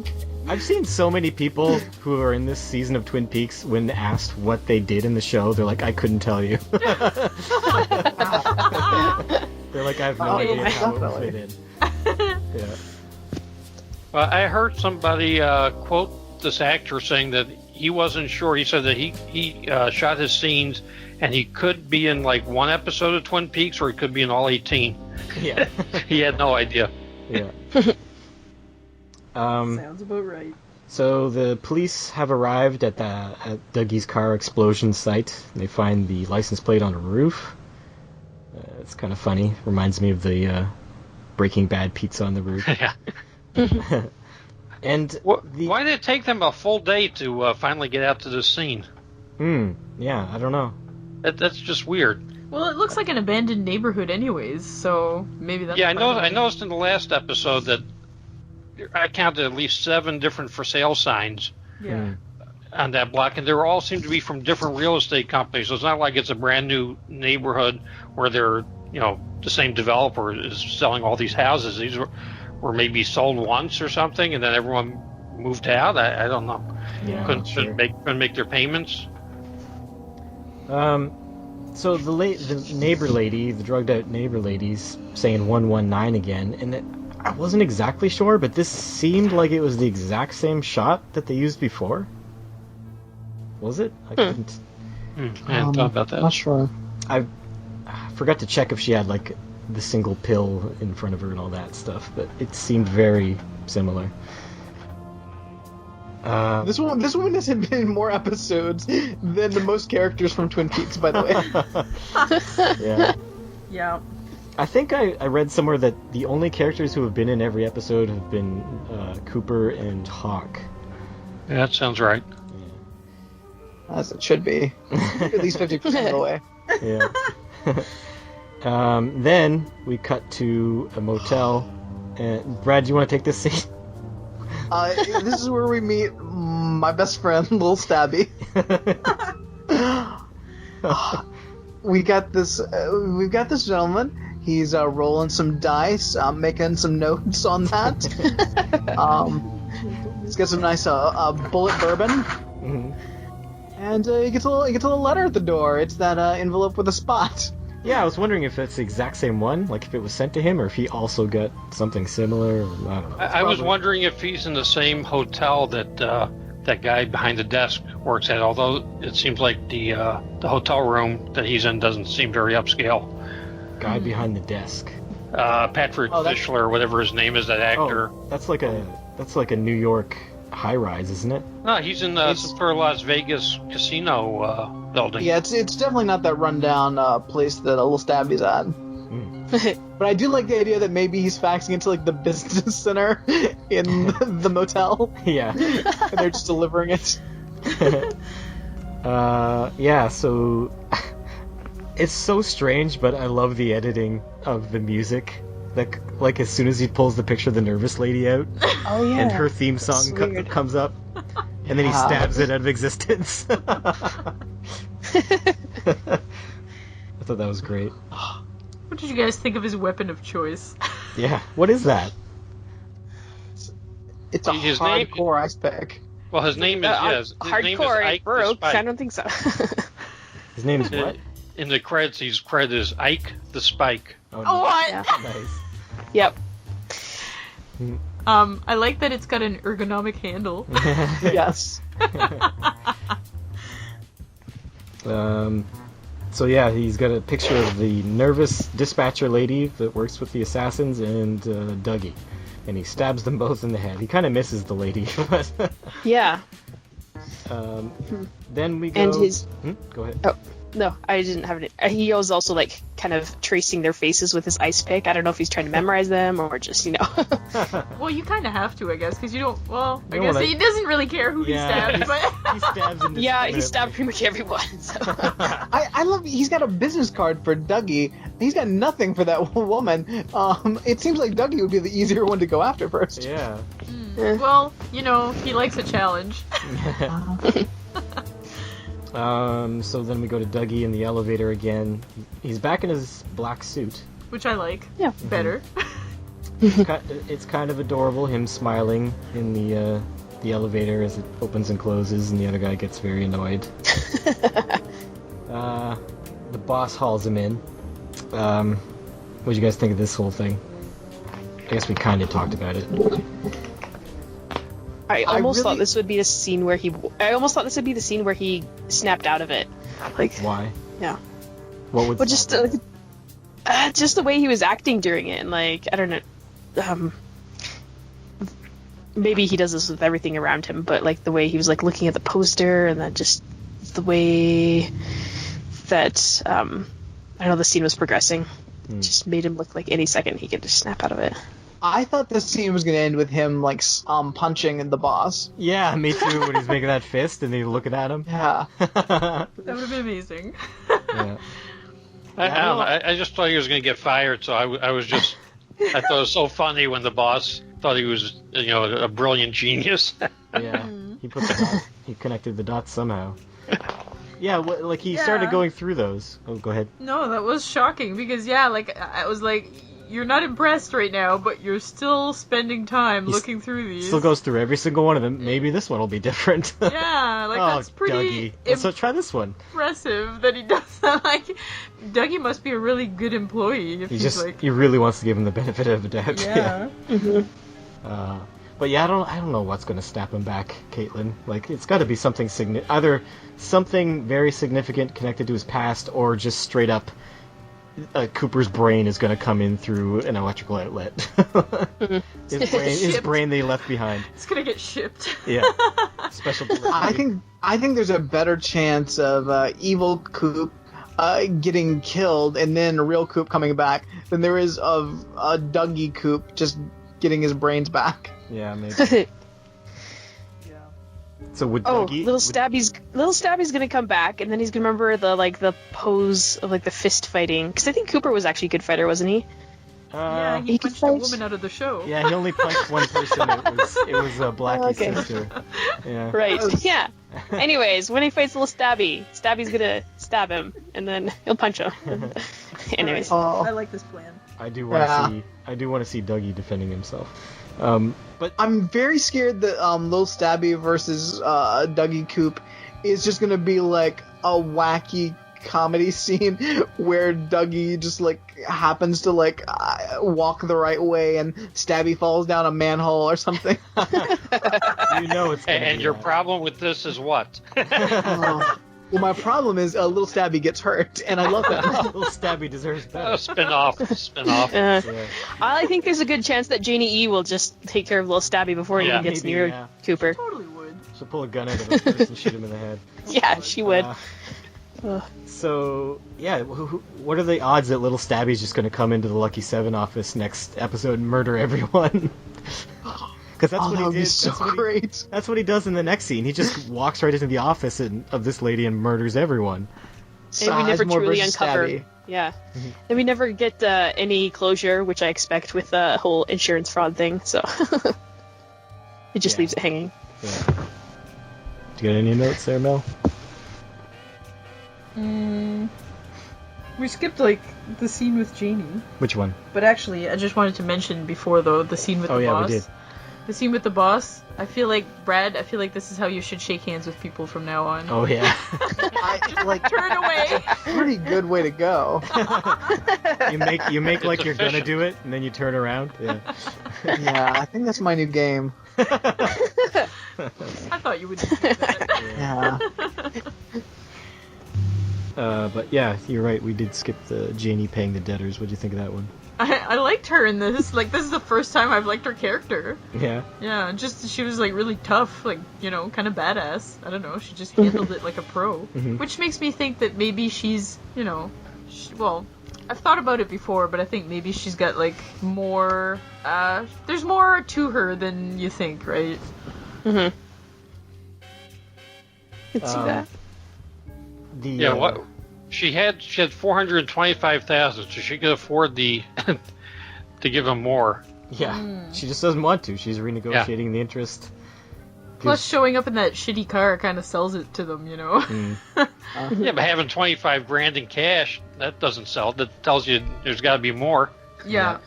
I've seen so many people who are in this season of Twin Peaks, when asked what they did in the show, they're like, I couldn't tell you. They're like, I have no idea how it fit in. Yeah. Well, I heard somebody quote this actor saying that he wasn't sure. He said that he shot his scenes, and he could be in like one episode of Twin Peaks, or he could be in all 18. Yeah. He had no idea. Yeah. Sounds about right. So the police have arrived at Dougie's car explosion site. They find the license plate on a roof. It's kind of funny. Reminds me of the Breaking Bad pizza on the roof. Yeah. And why did it take them a full day to finally get out to this scene? Yeah, I don't know. That's just weird. Well, it looks like an abandoned neighborhood anyways, so maybe that's... Yeah, I noticed in the last episode that I counted at least 7 different for sale signs on that block, and they all seem to be from different real estate companies. So it's not like it's a brand new neighborhood where they're, the same developer is selling all these houses. These were maybe sold once or something, and then everyone moved out. I don't know. Yeah, couldn't make their payments. So the neighbor lady, the drugged out neighbor lady's saying 119 again, and I wasn't exactly sure, but this seemed like it was the exact same shot that they used before. Was it? I couldn't. I hadn't thought about that. Not sure. I forgot to check if she had like the single pill in front of her and all that stuff, but it seemed very similar. This woman has been in more episodes than the most characters from Twin Peaks, by the way. Yeah. Yeah. I think I read somewhere that the only characters who have been in every episode have been Cooper and Hawk. Yeah, that sounds right. As it should be. At least 50% of the way. Yeah. Then we cut to a motel. Brad, do you want to take this scene? This is where we meet my best friend, Lil Stabby. We've got this gentleman. He's rolling some dice, making some notes on that. He's got some nice bullet bourbon, and he gets a little letter at the door. It's that envelope with a spot. Yeah, I was wondering if that's the exact same one, like if it was sent to him, or if he also got something similar. I don't know. I was wondering if he's in the same hotel that that guy behind the desk works at. Although it seems like the hotel room that he's in doesn't seem very upscale. Guy behind the desk. Patrick Fischler, or whatever his name is, that actor. Oh, that's like a New York high rise, isn't it? No, he's in some sort of Las Vegas casino building. Yeah, it's definitely not that rundown place that Little Stabby's at. But I do like the idea that maybe he's faxing into like the business center in the motel. Yeah. And they're just delivering it. Yeah, so it's so strange, but I love the editing of the music. Like as soon as he pulls the picture of the nervous lady out, and her theme song comes up, and then he stabs it out of existence. I thought that was great. What did you guys think of his weapon of choice? Yeah, what is that? It's a hardcore ice pick. Well, his name is his name is hardcore Ike the Baroque. Spike. I don't think so. His name's what? In the credits, he's credited as Ike the Spike. Oh, Oh, what? Yeah. nice. Yep. I like that it's got an ergonomic handle. Yes. So yeah, he's got a picture of the nervous dispatcher lady that works with the assassins and Dougie, and he stabs them both in the head. He kind of misses the lady, but Yeah. then we go. And his. Go ahead. Oh. No, I didn't have it. He was also like kind of tracing their faces with his ice pick. I don't know if he's trying to memorize them or just, Well, you kind of have to, I guess, because you don't. Well, I You guess wanna- he doesn't really care who he stabs, but He stabs him. yeah, he stabbed pretty much everyone. So. I love. He's got a business card for Dougie. He's got nothing for that woman. It seems like Dougie would be the easier one to go after first. Yeah. well, he likes a challenge. So then we go to Dougie in the elevator again. He's back in his black suit. Which I like. Yeah. Better. It's kind of adorable, him smiling in the elevator as it opens and closes, and the other guy gets very annoyed. The boss hauls him in. What do you guys think of this whole thing? I guess we kind of talked about it. I almost really- thought this would be the scene where he. I almost thought this would be the scene where he snapped out of it. Like, Why? yeah. What would? Well, just the way he was acting during it, and like I don't know. Maybe he does this with everything around him, but like the way he was like looking at the poster, and then just the way that I don't know, the scene was progressing, just made him look like any second he could just snap out of it. I thought this scene was going to end with him like punching the boss. Yeah, me too. When he's making that fist and he's looking at him. Yeah. That would have been amazing. Yeah. I don't know. I just thought he was going to get fired, so I was just. I thought it was so funny when the boss thought he was, a brilliant genius. Yeah. He connected the dots somehow. Yeah, like he Yeah. started going through those. Oh, go ahead. No, that was shocking because I was like, you're not impressed right now, but you're still spending time looking through these. Still goes through every single one of them. Maybe this one will be different. Yeah, like Oh, that's pretty Dougie. So try this one. impressive that he does that. Like, Dougie must be a really good employee if he's like, He really wants to give him the benefit of the doubt. yeah. But yeah, I don't know what's going to snap him back, Caitlin. Like, it's got to be something either something very significant connected to his past, or just straight up Cooper's brain is going to come in through an electrical outlet. his brain they left behind. It's gonna get shipped. Yeah, special. I think there's a better chance of evil Coop getting killed and then real Coop coming back than there is of Dougie Coop just getting his brains back. Yeah, maybe. So would Dougie? Little Stabby's gonna come back, and then he's gonna remember the pose of like the fist fighting. Because I think Cooper was actually a good fighter, wasn't he? Yeah, he he could punched a fight. woman out of the show. Yeah, he only punched one person. It was Blackie's Okay. sister. Yeah. Right. Yeah. Anyways, when he fights little Stabby's gonna stab him, and then he'll punch him. Anyways. I like this plan. I do want to see Dougie defending himself. But I'm very scared that Lil Stabby versus Dougie Coop is just gonna be like a wacky comedy scene where Dougie just like happens to like walk the right way and Stabby falls down a manhole or something. it's gonna And be your that. problem with this is what? Well, my problem is Lil Stabby gets hurt, and I love that. Little Stabby deserves better. Spin off. Yeah. I think there's a good chance that Janie E will just take care of little Stabby before he Yeah. even gets Maybe, near yeah. Cooper. Totally would. She'll pull a gun out of his purse and shoot him in the head. Yeah, she would. So, yeah, what are the odds that little Stabby's just going to come into the Lucky 7 office next episode and murder everyone? Because that's what that he would did. be so great. That's what he does in the next scene. He just walks right into the office of this lady and murders everyone. And we never Sizemore truly versus uncover. Stabby. Yeah. And we never get any closure, which I expect with the whole insurance fraud thing, so. It just Yeah. leaves it hanging. Yeah. Do you got any notes there, Mel? We skipped the scene with Janie, Which one? but actually, I just wanted to mention before though the scene with the Oh, yeah, boss. we did. The scene with the boss. I feel like, Brad, this is how you should shake hands with people from now on. Oh yeah. Turn away. Pretty good way to go. you make like you're gonna do it, and then you turn around. Yeah. Yeah, I think that's my new game. I thought you would do that. Yeah. But yeah, you're right. We did skip the Janie paying the debtors. What do you think of that one? I liked her in this. Like, this is the first time I've liked her character. Yeah. Yeah, just she was like really tough, like, you know, kind of badass. I don't know. She just handled it like a pro, which makes me think that maybe she's, you know, well, I've thought about it before, but I think maybe she's got like more. There's more to her than you think, right? I can see that. What she had 425,000, so she could afford to give him more. Yeah, she just doesn't want to. She's renegotiating the interest. Plus, showing up in that shitty car kind of sells it to them, you know. Yeah, but having 25 grand in cash, that doesn't sell. That tells you there's got to be more. Yeah.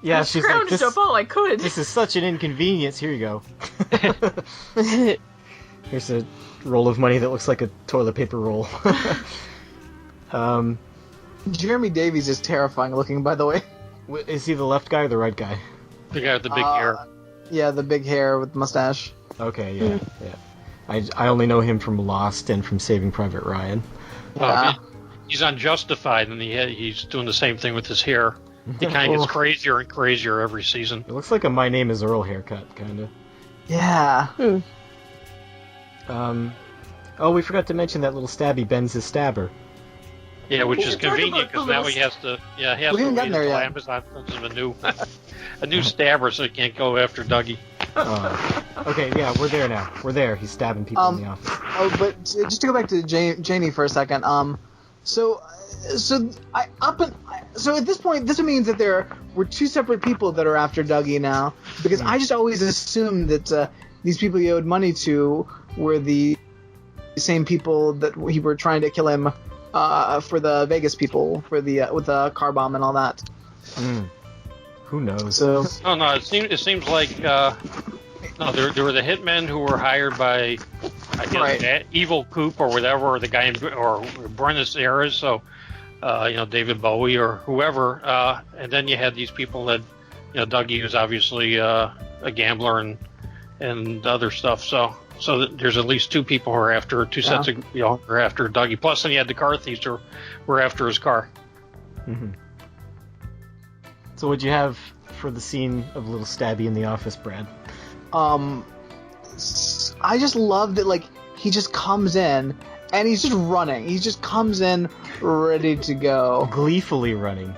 Yeah, I she's like, scrounged up all I could. This is such an inconvenience. Here you go. Here's a roll of money that looks like a toilet paper roll. Jeremy Davies is terrifying looking, by the way. Is he the left guy or the right guy? The guy with the big hair. Yeah, the big hair with the mustache. Okay, yeah. I only know him from Lost and from Saving Private Ryan. He's unjustified, and he's doing the same thing with his hair. He kind of gets crazier and crazier every season. It looks like a My Name is Earl haircut, kind of. Yeah. We forgot to mention that little Stabby bends his stabber. Yeah, which is convenient because now he has to. Yeah, he has to wait until Amazon sends him a new stabber, so he can't go after Dougie. Okay, yeah, we're there now. We're there. He's stabbing people in the office. But just to go back to Janie for a second. So at this point, this means that there were two separate people that are after Dougie now, because I just always assumed that these people he owed money to were the same people that he were trying to kill him for the Vegas people with the car bomb and all that. Who knows? So no, it seems like there were the hitmen who were hired by, I guess, Evil Coop or whatever, or the guy or Buenos Aires, so David Bowie or whoever, and then you had these people that, Dougie was obviously a gambler and other stuff, so there's at least two people who are after sets of who are after Dougie. Plus, then you had the car thieves who were after his car. Mm-hmm. So, what'd you have for the scene of little Stabby in the office, Brad? I just love that, like, he just comes in and he's just running. He just comes in ready to go, gleefully running.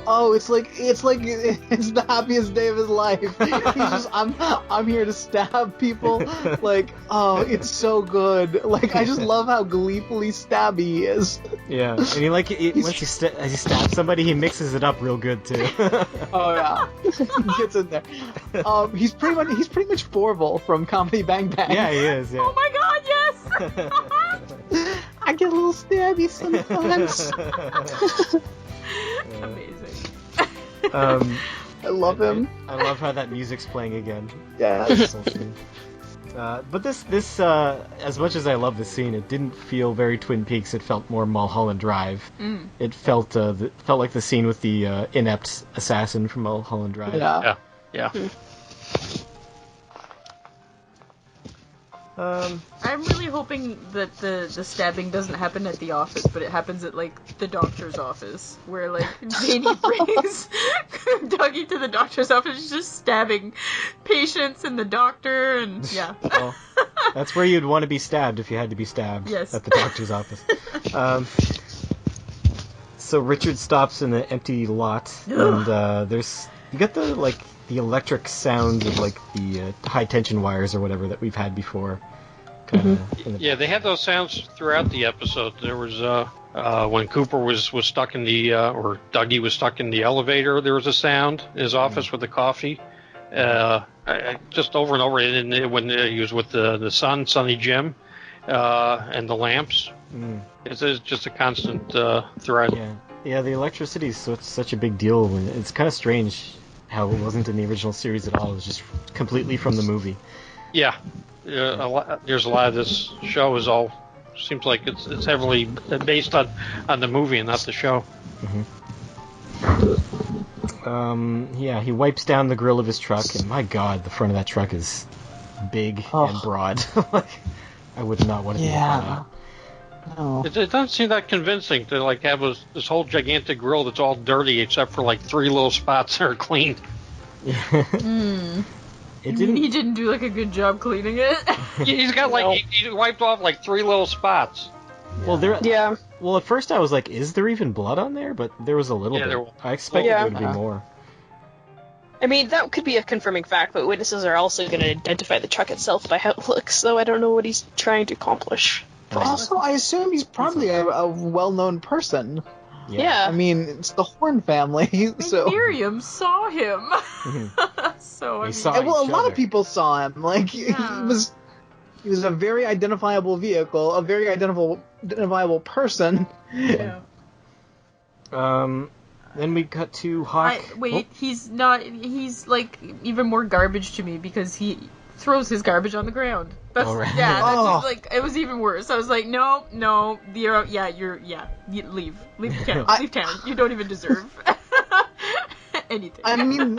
Oh, it's like it's the happiest day of his life. He's just I'm here to stab people. Like, oh, it's so good. Like, I just love how gleefully stabby he is. Yeah, and he once he stabs somebody, he mixes it up real good too. Oh yeah, he gets in there. He's pretty much Forville from Comedy Bang Bang. Yeah, he is. Yeah. Oh my God, yes. I get a little stabby sometimes. Amazing. I love him. I love how that music's playing again. Yeah. But this as much as I love this scene, it didn't feel very Twin Peaks. It felt more Mulholland Drive. It felt like the scene with the inept assassin from Mulholland Drive. Yeah. I'm really hoping that the stabbing doesn't happen at the office, but it happens at, like, the doctor's office, where, like, Janie brings Dougie to the doctor's office. She's just stabbing patients and the doctor, and yeah. Well, that's where you'd want to be stabbed if you had to be stabbed. Yes. At the doctor's office. So Richard stops in an empty lot, and you get the electric sounds of, like, the high tension wires or whatever that we've had before. Yeah, they had those sounds throughout the episode. There was when Cooper was stuck in the or Dougie was stuck in the elevator. There was a sound in his office with the coffee. Just over and over. And when he was with the Sonny Jim, and the lamps. It's just a constant throughout. Yeah, the electricity is such a big deal. It's kind of strange how it wasn't in the original series at all. It was just completely from the movie. Yeah, there's a lot of this show is all seems like it's heavily based on the movie and not the show. Yeah, he wipes down the grill of his truck, and my God, the front of that truck is big and broad. Like, I would not want to be in front of that. No. It doesn't seem that convincing to like have this whole gigantic grill that's all dirty except for like 3 little spots that are clean. It didn't. He didn't do like a good job cleaning it. He's got like he wiped off like 3 little spots. Well, Yeah. Well, at first I was like, "Is there even blood on there?" But there was a little Yeah, bit. there was. I expected there would be more. I mean, that could be a confirming fact, but witnesses are also going to identify the truck itself by how it looks, so I don't know what he's trying to accomplish. Also, I assume he's probably a well-known person. Yeah. I mean, it's the Horn family, so... Miriam saw him. So, I mean, saw And, well, a each lot other. of people saw him. Like, he was a very identifiable vehicle, a very identifiable person. yeah. Then we cut to Hawk. He's not. He's like even more garbage to me because he throws his garbage on the ground. That's right. that's Oh. just, like it was even worse. I was like, no, you're leave town, leave town. You don't even deserve anything. I mean,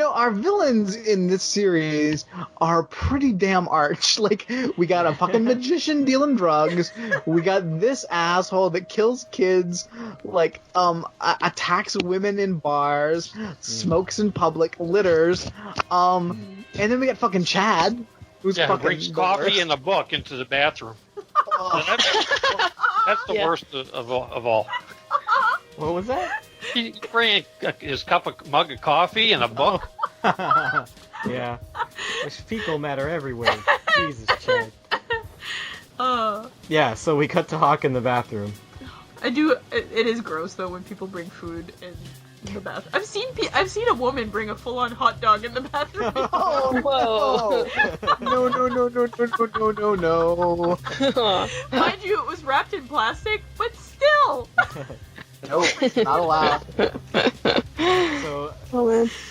our villains in this series are pretty damn arch. Like, we got a fucking magician dealing drugs. We got this asshole that kills kids, like, attacks women in bars, smokes in public, litters. And then we got fucking Chad, who's fucking brings the coffee worst. and a book into the bathroom. That's the worst of all. What was that? He bring his mug of coffee and a book. Yeah. There's fecal matter everywhere. Jesus, Chad. Yeah, so we cut to Hawk in the bathroom. I do. It is gross though when people bring food in the bathroom. I've seen a woman bring a full-on hot dog in the bathroom. Oh, whoa. No. Mind you, it was wrapped in plastic, but still. Nope, not allowed.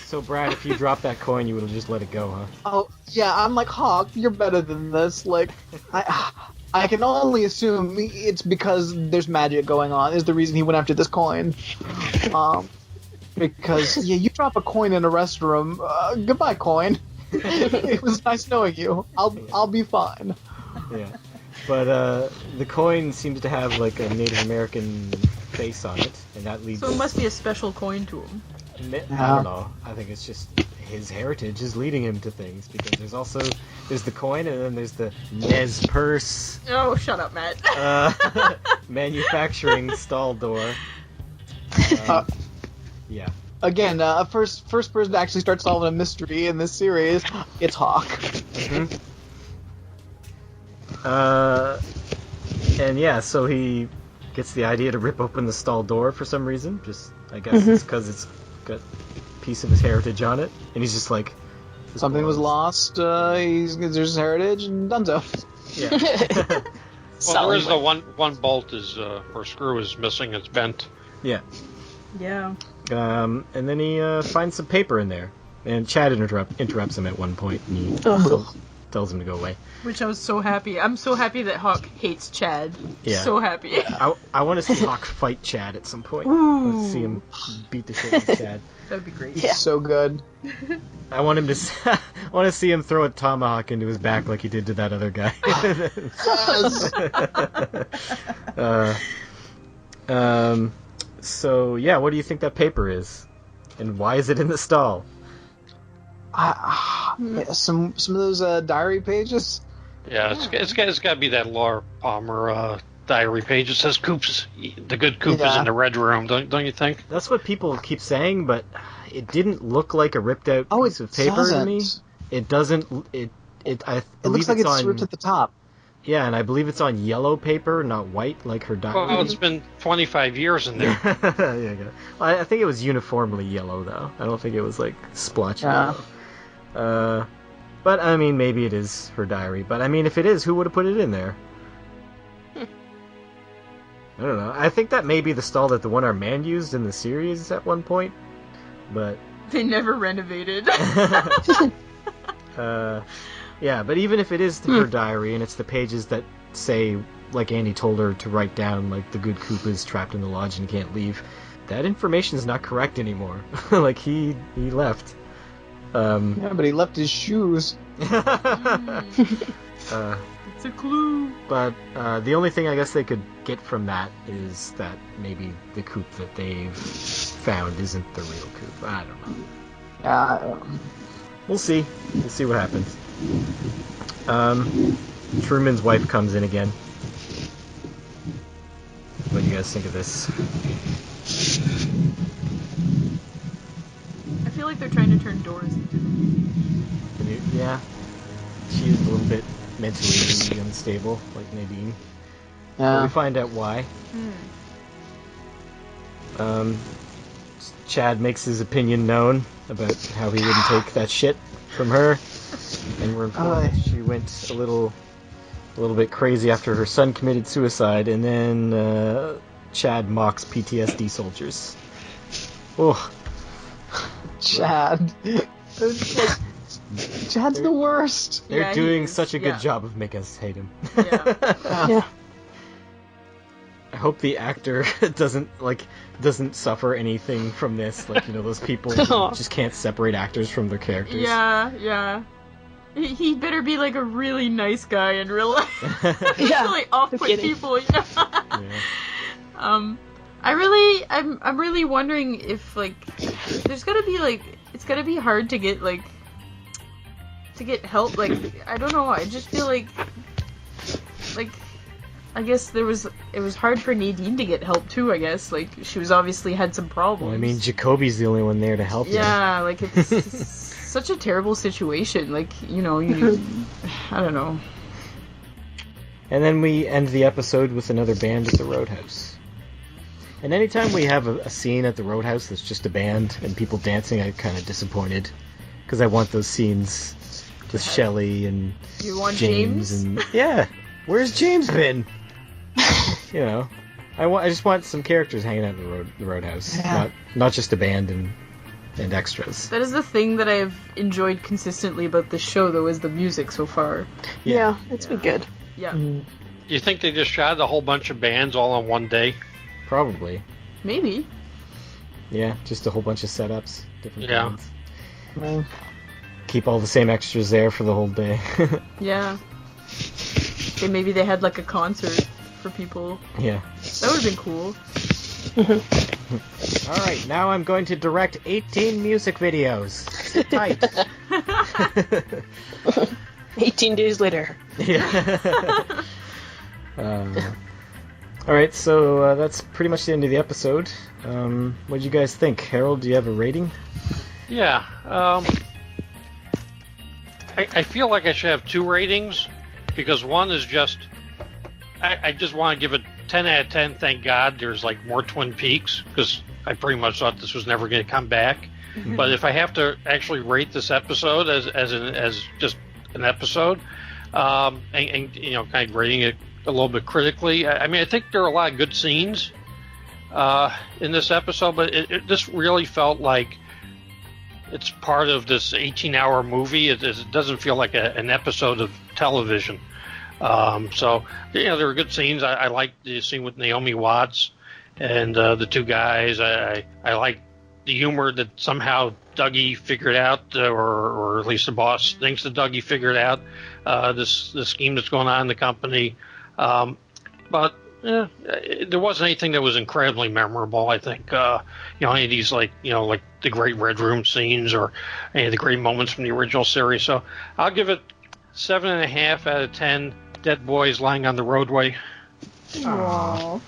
So Brad, if you dropped that coin, you would have just let it go, huh? Oh, yeah, I'm like, Hawk, you're better than this. Like, I can only assume it's because there's magic going on, is the reason he went after this coin. Because, yeah, you drop a coin in a restroom, goodbye, coin. It was nice knowing you. I'll be fine. Yeah. But the coin seems to have, like, a Native American face on it, and that leads... So it must be a special coin to him. I don't know. I think it's just his heritage is leading him to things, because there's the coin, and then there's the Nez Perce Oh, shut up, Matt. manufacturing stall door. Yeah. Again, first person to actually start solving a mystery in this series, it's Hawk. And yeah, so he gets the idea to rip open the stall door for some reason. Just, I guess it's because it's got a piece of his heritage on it. And he's just like... Something was lost, there's his heritage, and donezo. Yeah. Well, there is the one bolt or screw is missing. It's bent. Yeah. Yeah. And then he finds some paper in there. And Chad interrupts him at one point, and he tells him to go away. Which I was so happy. I'm so happy that Hawk hates Chad. Yeah. So happy. I want to see Hawk fight Chad at some point. Ooh. Let's see him beat the shit out of Chad. That'd be great. He's so good. I want him to. I want to see him throw a tomahawk into his back like he did to that other guy. So yeah, what do you think that paper is, and why is it in the stall? Some of those diary pages. Yeah, it's got to be that Laura Palmer diary page. It says Coops, the good Coop is in the red room. Don't you think? That's what people keep saying, but it didn't look like a ripped out piece of paper to me. It doesn't. It looks like it's ripped at the top. Yeah, and I believe it's on yellow paper, not white, like her diary. Well, it's been 25 years in there. Yeah, well, I think it was uniformly yellow, though. I don't think it was, like, splotched yellow. But, I mean, maybe it is her diary. But, I mean, if it is, who would have put it in there? I don't know. I think that may be the stall that the one-armed man used in the series at one point. But... They never renovated. Yeah, but even if it is her diary and it's the pages that say, like Andy told her to write down, like the good Coop is trapped in the lodge and can't leave, that information is not correct anymore. Like he left. Yeah, but he left his shoes. It's a clue. But the only thing I guess they could get from that is that maybe the Coop that they've found isn't the real Coop. I don't know. We'll see. We'll see what happens. Truman's wife comes in again. What do you guys think of this? I feel like they're trying to turn Doris into the... Yeah. She is a little bit mentally unstable, like Nadine. But we find out why. Chad makes his opinion known about how he wouldn't take that shit from her, and we're informed that she went a little bit crazy after her son committed suicide, and then Chad mocks PTSD soldiers. Oh, Chad. Chad's the worst. They're doing such a good job of making us hate him. Yeah. I hope the actor doesn't suffer anything from this. Like, you know, those people who just can't separate actors from their characters. Yeah. He better be like a really nice guy in real life. Really off-put people. You know? I'm really wondering if there's gotta be it's gotta be hard to get help. I don't know. I just feel like I guess it was hard for Nadine to get help too, I guess. She was obviously had some problems. Well, I mean, Jacoby's the only one there to help you. Yeah, it's such a terrible situation. I don't know. And then we end the episode with another band at the Roadhouse. And anytime we have a scene at the Roadhouse that's just a band and people dancing, I'm kind of disappointed. Because I want those scenes with Shelley and you want James? And yeah, where's James been? You know, I just want some characters hanging out in the Roadhouse, not just a band and extras. That is the thing that I've enjoyed consistently about this show, though, is the music so far. Yeah, it's been good. Yeah. Do you think they just shot a whole bunch of bands all on one day? Probably. Maybe. Yeah, just a whole bunch of setups, different bands. Well, keep all the same extras there for the whole day. Yeah. Okay, maybe they had a concert for people. Yeah. That would have been cool. Alright, now I'm going to direct 18 music videos. Sit tight. 18 days later. Yeah. Alright, so that's pretty much the end of the episode. What did you guys think? Harold, do you have a rating? Yeah. I feel like I should have two ratings, because one is just... I just want to give it 10 out of 10, thank God there's more Twin Peaks, because I pretty much thought this was never going to come back. Mm-hmm. But if I have to actually rate this episode as just an episode, and kind of grading it a little bit critically, I mean, I think there are a lot of good scenes in this episode, but this really felt like it's part of this 18-hour movie. It doesn't feel like an episode of television. So, there were good scenes. I liked the scene with Naomi Watts and the two guys. I like the humor that somehow Dougie figured out, or at least the boss thinks that Dougie figured out this scheme that's going on in the company. But there wasn't anything that was incredibly memorable. I think any of these like the great Red Room scenes or any of the great moments from the original series. So I'll give it 7.5 out of 10. Dead boys lying on the roadway. Aww.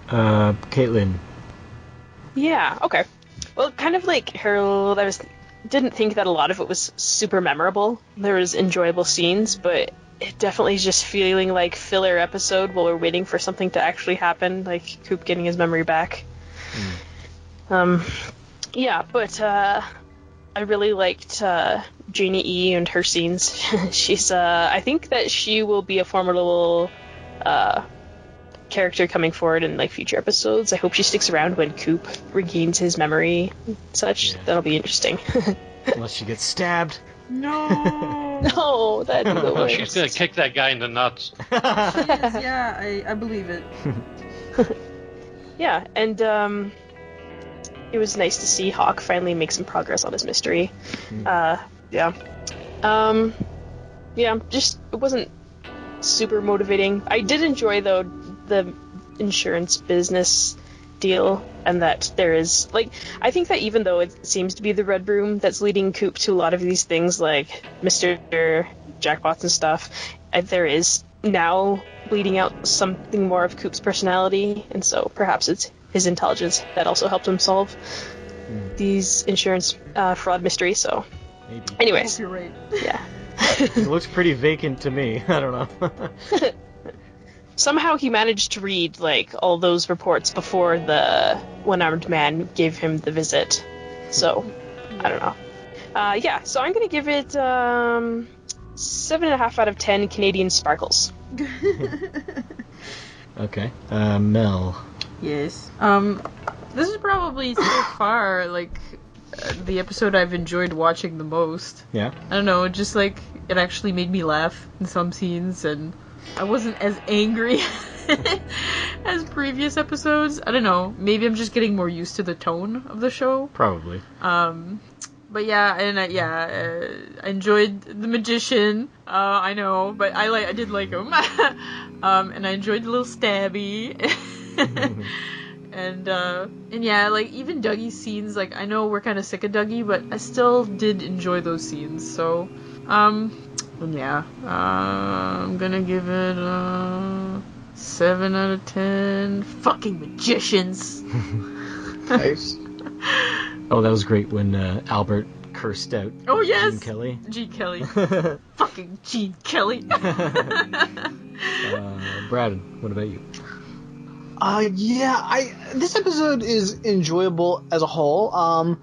Caitlin. Yeah, okay. Well, kind of like Harold, didn't think that a lot of it was super memorable. There was enjoyable scenes, but it definitely is just feeling like filler episode while we're waiting for something to actually happen, like Coop getting his memory back. Yeah, but I really liked Jeannie E. and her scenes. She's I think that she will be a formidable character coming forward in like future episodes. I hope she sticks around when Coop regains his memory and such. Yeah. That'll be interesting. Unless she gets stabbed. No. No, that'd be the worst. She's gonna kick that guy in the nuts. Yeah, I believe it. Yeah, and it was nice to see Hawk finally make some progress on his mystery. Yeah. Just it wasn't super motivating. I did enjoy though the insurance business deal, and that there is like, I think that even though it seems to be the Red Room that's leading Coop to a lot of these things like Mr. Jackpots and stuff, there is now bleeding out something more of Coop's personality, and so perhaps it's his intelligence that also helped him solve these insurance fraud mysteries. So Maybe. anyways, You're right. yeah. It looks pretty vacant to me. I don't know. Somehow he managed to read like all those reports before the one-armed man gave him the visit. So I don't know. So I'm gonna give it 7.5 out of 10 Canadian sparkles. Okay. Mel. Yes. This is probably so far like the episode I've enjoyed watching the most. Yeah. I don't know, just like it actually made me laugh in some scenes, and I wasn't as angry as previous episodes. I don't know. Maybe I'm just getting more used to the tone of the show. Probably. But yeah, and I enjoyed the magician. I know, but I did like him. And I enjoyed the little Stabby. And yeah, like even Dougie's scenes. Like I know we're kind of sick of Dougie, but I still did enjoy those scenes. So, and yeah, I'm gonna give it 7 out of 10. Fucking magicians. Nice. Oh, that was great when Albert cursed out Oh yes, Gene Kelly. Gene Kelly. Fucking Gene Kelly. Brad, what about you? This episode is enjoyable as a whole.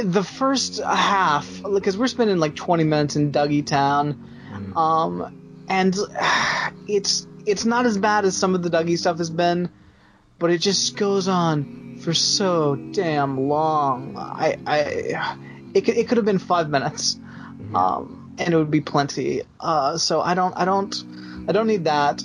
The first half, because we're spending like 20 minutes in Dougie Town, and it's not as bad as some of the Dougie stuff has been, but it just goes on for so damn long. It could have been 5 minutes, and it would be plenty. So I don't need that.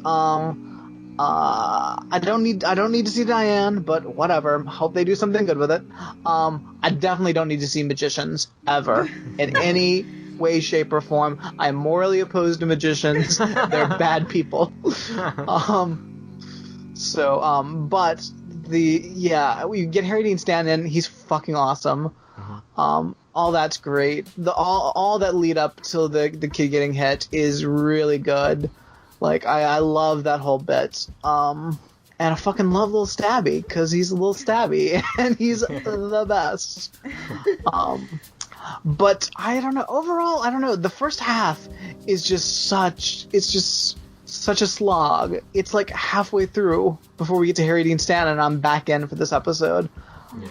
I don't need to see Diane, but whatever. Hope they do something good with it. I definitely don't need to see magicians ever in any way, shape, or form. I'm morally opposed to magicians. They're bad people. But we get Harry Dean Stanton. He's fucking awesome. All that's great. All that lead up till the kid getting hit is really good. Like, I love that whole bit. And I fucking love little Stabby, because he's a little Stabby, and he's the best. But I don't know. Overall, I don't know. The first half is just such a slog. It's like halfway through before we get to Harry Dean Stanton, and I'm back in for this episode. Yeah.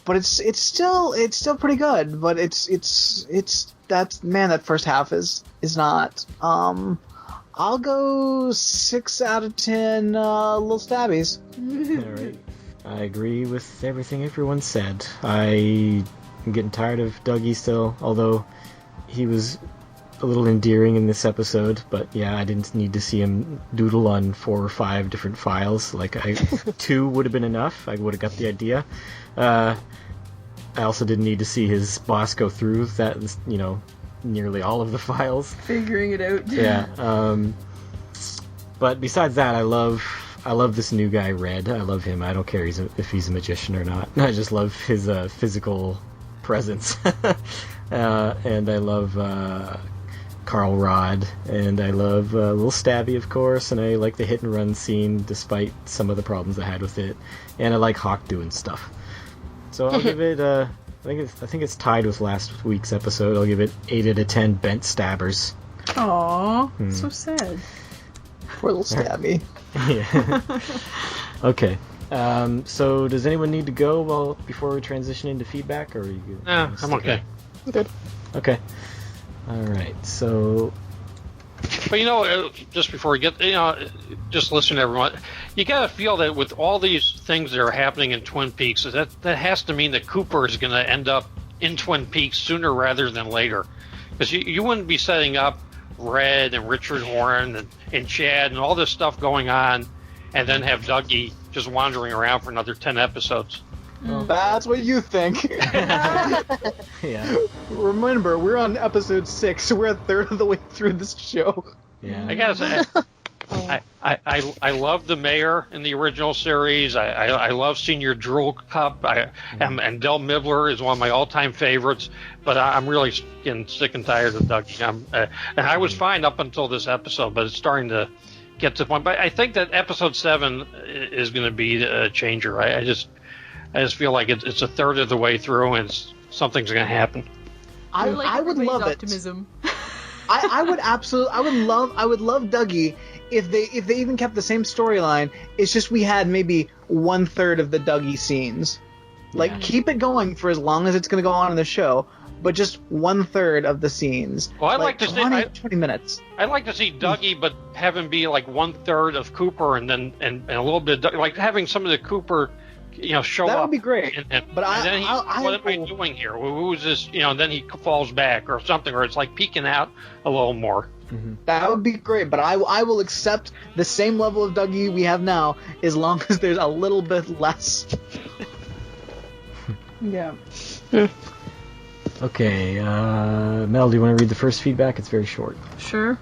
But it's still pretty good. But that first half is not. I'll go 6 out of 10 little Stabbies. All right. I agree with everything everyone said. I'm getting tired of Dougie still, although he was a little endearing in this episode. But yeah, I didn't need to see him doodle on 4 or 5 different files. Like 2 would have been enough. I would have got the idea. I also didn't need to see his boss go through that, nearly all of the files. Figuring it out. Yeah. But besides that, I love this new guy, Red. I love him. I don't care if he's a magician or not. I just love his physical presence. And I love Carl Rod. And I love Little Stabby, of course. And I like the hit and run scene, despite some of the problems I had with it. And I like Hawk doing stuff. So I'll give it... I think it's tied with last week's episode. I'll give it 8 out of 10 bent stabbers. Aww, so sad. Poor little Stabby. Yeah. Okay. So does anyone need to go before we transition into feedback, or are you good? I'm okay. Good. Okay. All right. So But just before we get, just listen to everyone, you got to feel that with all these things that are happening in Twin Peaks, that has to mean that Cooper is going to end up in Twin Peaks sooner rather than later. Because you wouldn't be setting up Red and Richard Horn and Chad and all this stuff going on, and then have Dougie just wandering around for another 10 episodes. That's what you think. Yeah. Remember, we're on episode 6, so we're a third of the way through this show. Yeah. I gotta say, I love the mayor in the original series. I love Senior Drool Cup. And Del Midler is one of my all-time favorites. But I'm really getting sick and tired of Dougie. And I was fine up until this episode, but it's starting to get to the point. But I think that episode 7 is going to be a changer. I just feel like it's a third of the way through, and something's going to happen. I would love optimism. I would love Dougie if they even kept the same storyline. It's just we had maybe 1/3 of the Dougie scenes. Like, keep it going for as long as it's going to go on in the show, but just 1/3 of the scenes. Well, I'd like to see 20 minutes. I'd like to see Dougie, but have him be like 1/3 of Cooper, and then and a little bit like having some of the Cooper, show up. That would be great. And but then what am I doing here? Who's this? And then he falls back or something, or it's like peeking out a little more. Mm-hmm. That would be great, but I will accept the same level of Dougie we have now as long as there's a little bit less. Yeah. Okay, Mel, do you want to read the first feedback? It's very short. Sure.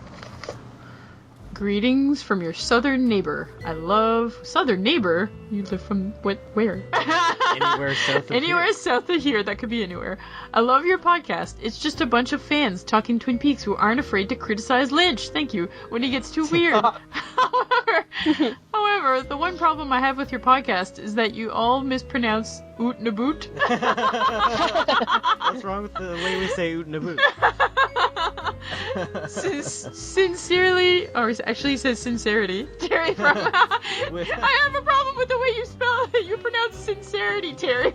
Greetings from your southern neighbor. I love southern neighbor. You live from where? Anywhere south of Anywhere here. south of here. That could be anywhere. I love your podcast. It's just a bunch of fans talking Twin Peaks who aren't afraid to criticize Lynch. Thank you. When he gets too weird. However, the one problem I have with your podcast is that you all mispronounce Oot Naboot. What's wrong with the way we say Oot Naboot? Sincerely, or actually he says sincerity. Terry from I have a problem with the way you pronounce sincerity, Terry.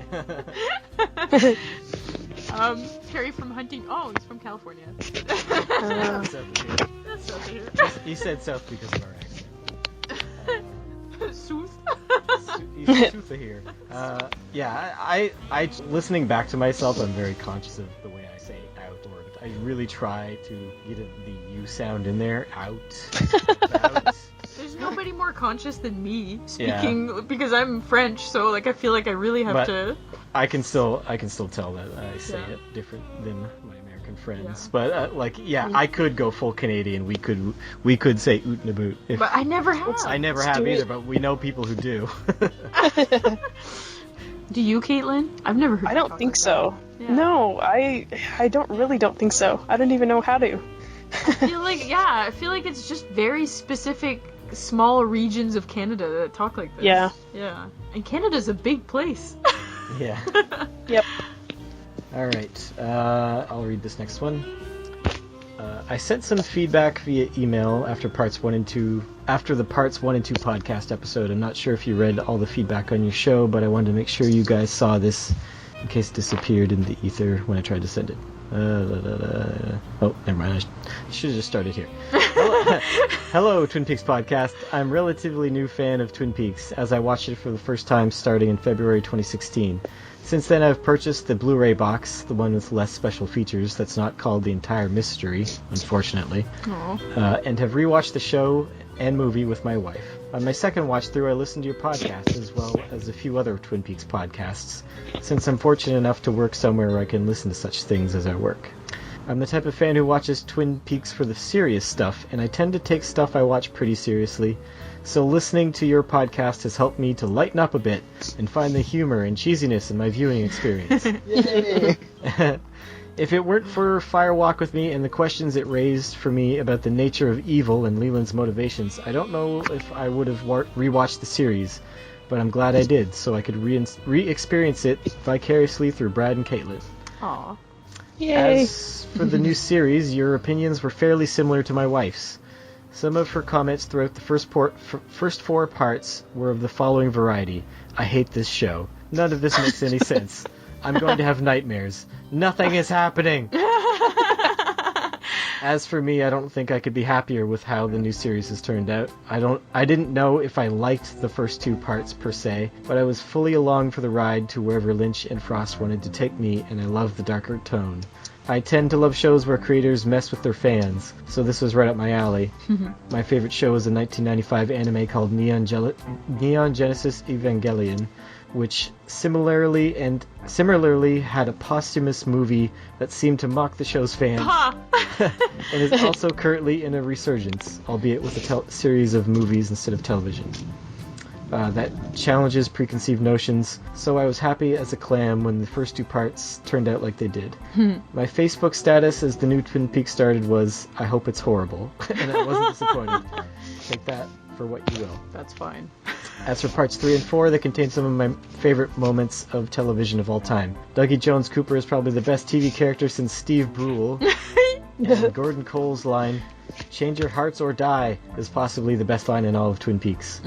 Terry from Hunting. Oh, he's from California. South of here. That's south of here. He said south because of our accent. Sooth. He's south of here. I listening back to myself, I'm very conscious of the way I say out. Or I really try to get the U sound in there. Out. There's nobody more conscious than me speaking because I'm French, so I feel like I really have to. I can still tell that I say it different than my American friends. Yeah. But I could go full Canadian. We could say Oot Naboot. But I never have. I never have either. But we know people who do. Do you, Caitlin? I've never heard. I don't think so. Yeah. No, I don't think so. I don't even know how to. I feel like it's just very specific small regions of Canada that talk like this. Yeah. Yeah. And Canada's a big place. Yeah. Yep. All right. I'll read this next one. I sent some feedback via email after the Parts 1 and 2 podcast episode. I'm not sure if you read all the feedback on your show, but I wanted to make sure you guys saw this in case it disappeared in the ether when I tried to send it. Oh, never mind. I should have just started here. Hello, Twin Peaks podcast. I'm a relatively new fan of Twin Peaks, as I watched it for the first time starting in February 2016. Since then, I've purchased the Blu-ray box, the one with less special features that's not called The Entire Mystery, unfortunately, and have rewatched the show and movie with my wife. On my second watch through, I listened to your podcast as well as a few other Twin Peaks podcasts, since I'm fortunate enough to work somewhere where I can listen to such things as I work. I'm the type of fan who watches Twin Peaks for the serious stuff, and I tend to take stuff I watch pretty seriously, so listening to your podcast has helped me to lighten up a bit and find the humor and cheesiness in my viewing experience. Yay! If it weren't for Fire Walk with Me and the questions it raised for me about the nature of evil and Leland's motivations, I don't know if I would have rewatched the series, but I'm glad I did, so I could re-experience it vicariously through Brad and Caitlin. Aw. Yay. As for the new series, your opinions were fairly similar to my wife's. Some of her comments throughout the first 4 parts were of the following variety. I hate this show. None of this makes any sense. I'm going to have nightmares. Nothing is happening. As for me, I don't think I could be happier with how the new series has turned out. I didn't know if I liked the first 2 parts per se, but I was fully along for the ride to wherever Lynch and Frost wanted to take me, and I love the darker tone. I tend to love shows where creators mess with their fans, so this was right up my alley. My favorite show was a 1995 anime called Neon Genesis Evangelion, which similarly had a posthumous movie that seemed to mock the show's fans, and is also currently in a resurgence, albeit with a series of movies instead of television. That challenges preconceived notions, so I was happy as a clam when the first 2 parts turned out like they did. My Facebook status as the new Twin Peaks started was, I hope it's horrible, and I wasn't disappointed. Take that for what you will. That's fine. As for parts 3 and 4, they contain some of my favorite moments of television of all time. Dougie Jones Cooper is probably the best TV character since Steve Brule, and Gordon Cole's line, "Change your hearts or die," is possibly the best line in all of Twin Peaks.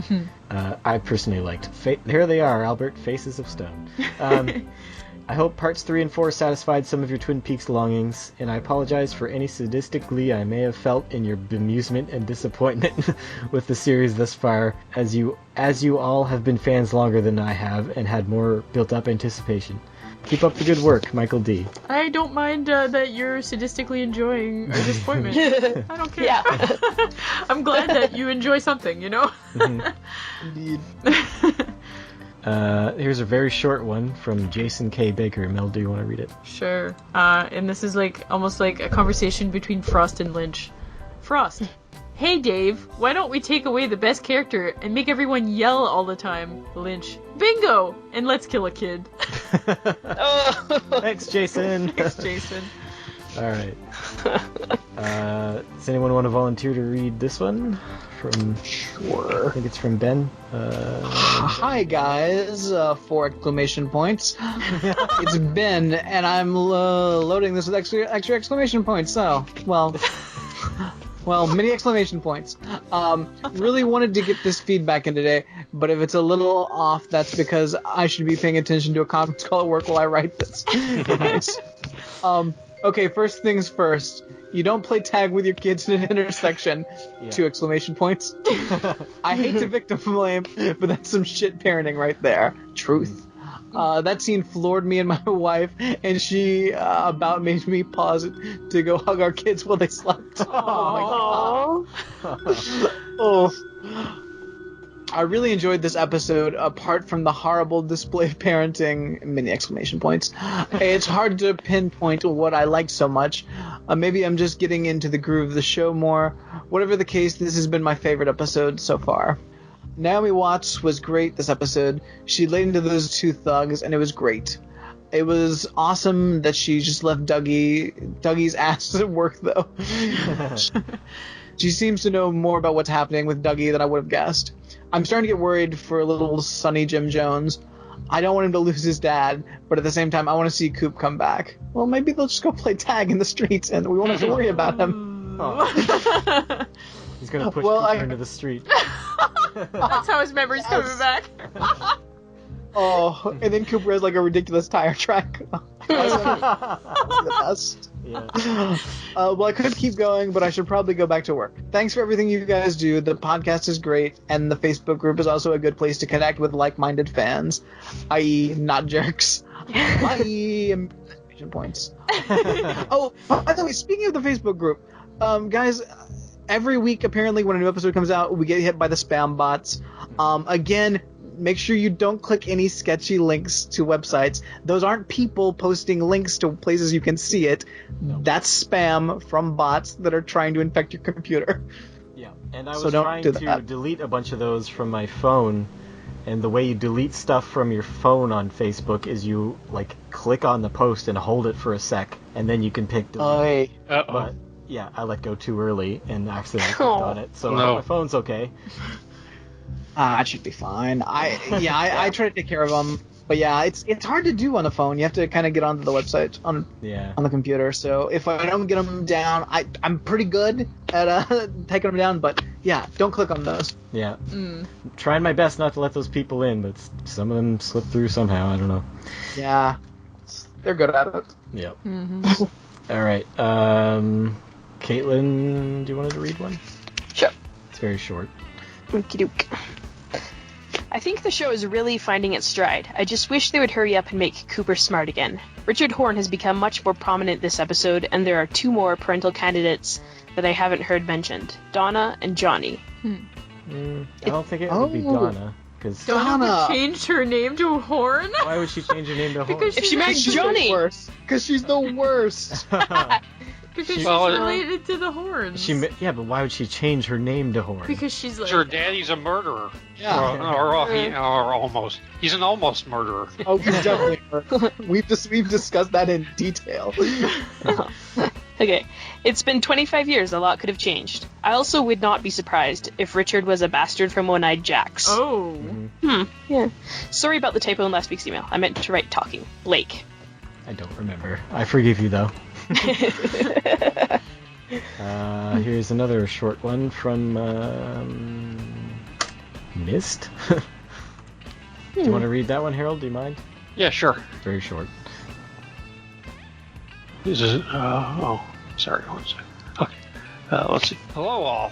I personally liked. There they are, Albert, Faces of Stone. I hope parts 3 and 4 satisfied some of your Twin Peaks longings, and I apologize for any sadistic glee I may have felt in your bemusement and disappointment with the series thus far, as you all have been fans longer than I have and had more built-up anticipation. Keep up the good work, Michael D. I don't mind that you're sadistically enjoying our disappointment. I don't care. Yeah. I'm glad that you enjoy something, you know? Indeed. Here's a very short one from Jason K. Baker. Mel, do you want to read it? Sure. And this is almost like a conversation between Frost and Lynch. Frost. Hey Dave, why don't we take away the best character and make everyone yell all the time? Lynch. Bingo! And let's kill a kid. Thanks, Jason. Thanks, Jason. Alright. Does anyone want to volunteer to read this one? Sure. I think it's from Ben. Hi guys, 4 exclamation points. It's Ben, and I'm loading this with extra exclamation points. So, well, many exclamation points. Really wanted to get this feedback in today, but if it's a little off, that's because I should be paying attention to a conference call at work while I write this. Okay, first things first. You don't play tag with your kids in an intersection. Yeah. 2 exclamation points. I hate to victim blame, but that's some shit parenting right there. Truth. That scene floored me and my wife, and she about made me pause to go hug our kids while they slept. Oh my god. Oh. I really enjoyed this episode, apart from the horrible display of parenting, many exclamation points. It's hard to pinpoint what I liked so much. Maybe I'm just getting into the groove of the show more. Whatever the case, this has been my favorite episode so far. Naomi Watts was great this episode. She laid into those 2 thugs, and it was great. It was awesome that she just left Dougie's ass at work, though. She seems to know more about what's happening with Dougie than I would have guessed. I'm starting to get worried for little Sonny Jim Jones. I don't want him to lose his dad, but at the same time, I want to see Coop come back. Well, maybe they'll just go play tag in the streets, and we won't have to worry about him. Oh. He's going to push Cooper into the street. That's how his memory's coming back. Oh, and then Cooper has like a ridiculous tire track. The best. Yeah. Well, I could keep going, but I should probably go back to work. Thanks for everything you guys do. The podcast is great, and the Facebook group is also a good place to connect with like-minded fans, i.e. not jerks. i.e. points. Oh, by the way, speaking of the Facebook group, guys, every week apparently when a new episode comes out, we get hit by the spam bots. Again, make sure you don't click any sketchy links to websites. Those aren't people posting links to places you can see it. No. That's spam from bots that are trying to infect your computer. Yeah, and I was trying to delete a bunch of those from my phone, and the way you delete stuff from your phone on Facebook is you, like, click on the post and hold it for a sec, and then you can pick delete. But, yeah, I let go too early and accidentally clicked on it, so my phone's okay. It should be fine. I try to take care of them, but yeah, it's hard to do on the phone. You have to kind of get onto the website on the computer. So if I don't get them down, I'm pretty good at taking them down. But yeah, don't click on those. Yeah, trying my best not to let those people in, but some of them slip through somehow. I don't know. Yeah, they're good at it. Yep. Mm-hmm. All right. Caitlin, do you want to read one? Sure. It's very short. Okie doke. I think the show is really finding its stride. I just wish they would hurry up and make Cooper smart again. Richard Horne has become much more prominent this episode, and there are 2 more parental candidates that I haven't heard mentioned. Donna and Johnny. I don't think it would be Donna. Because Donna changed her name to Horn? why would she change her name to Horn? Because If she married Johnny! Because she's the worst. Because she's Well, related to the Horns. Yeah, but why would she change her name to Horn? Because she's like... Her daddy's a murderer. Yeah. Or almost. He's an almost murderer. Oh, he's definitely. We've discussed that in detail. Okay, it's been 25 years, a lot could have changed. I also would not be surprised if Richard was a bastard from One-Eyed Jacks. Oh. Yeah. Sorry about the typo in last week's email. I meant to write talking. Blake. I don't remember. I forgive you, though. Here's another short one from Mist. Do you want to read that one, Harold? Do you mind? Yeah, sure. Very short. This is, sorry, one second. Okay, let's see. Hello, all.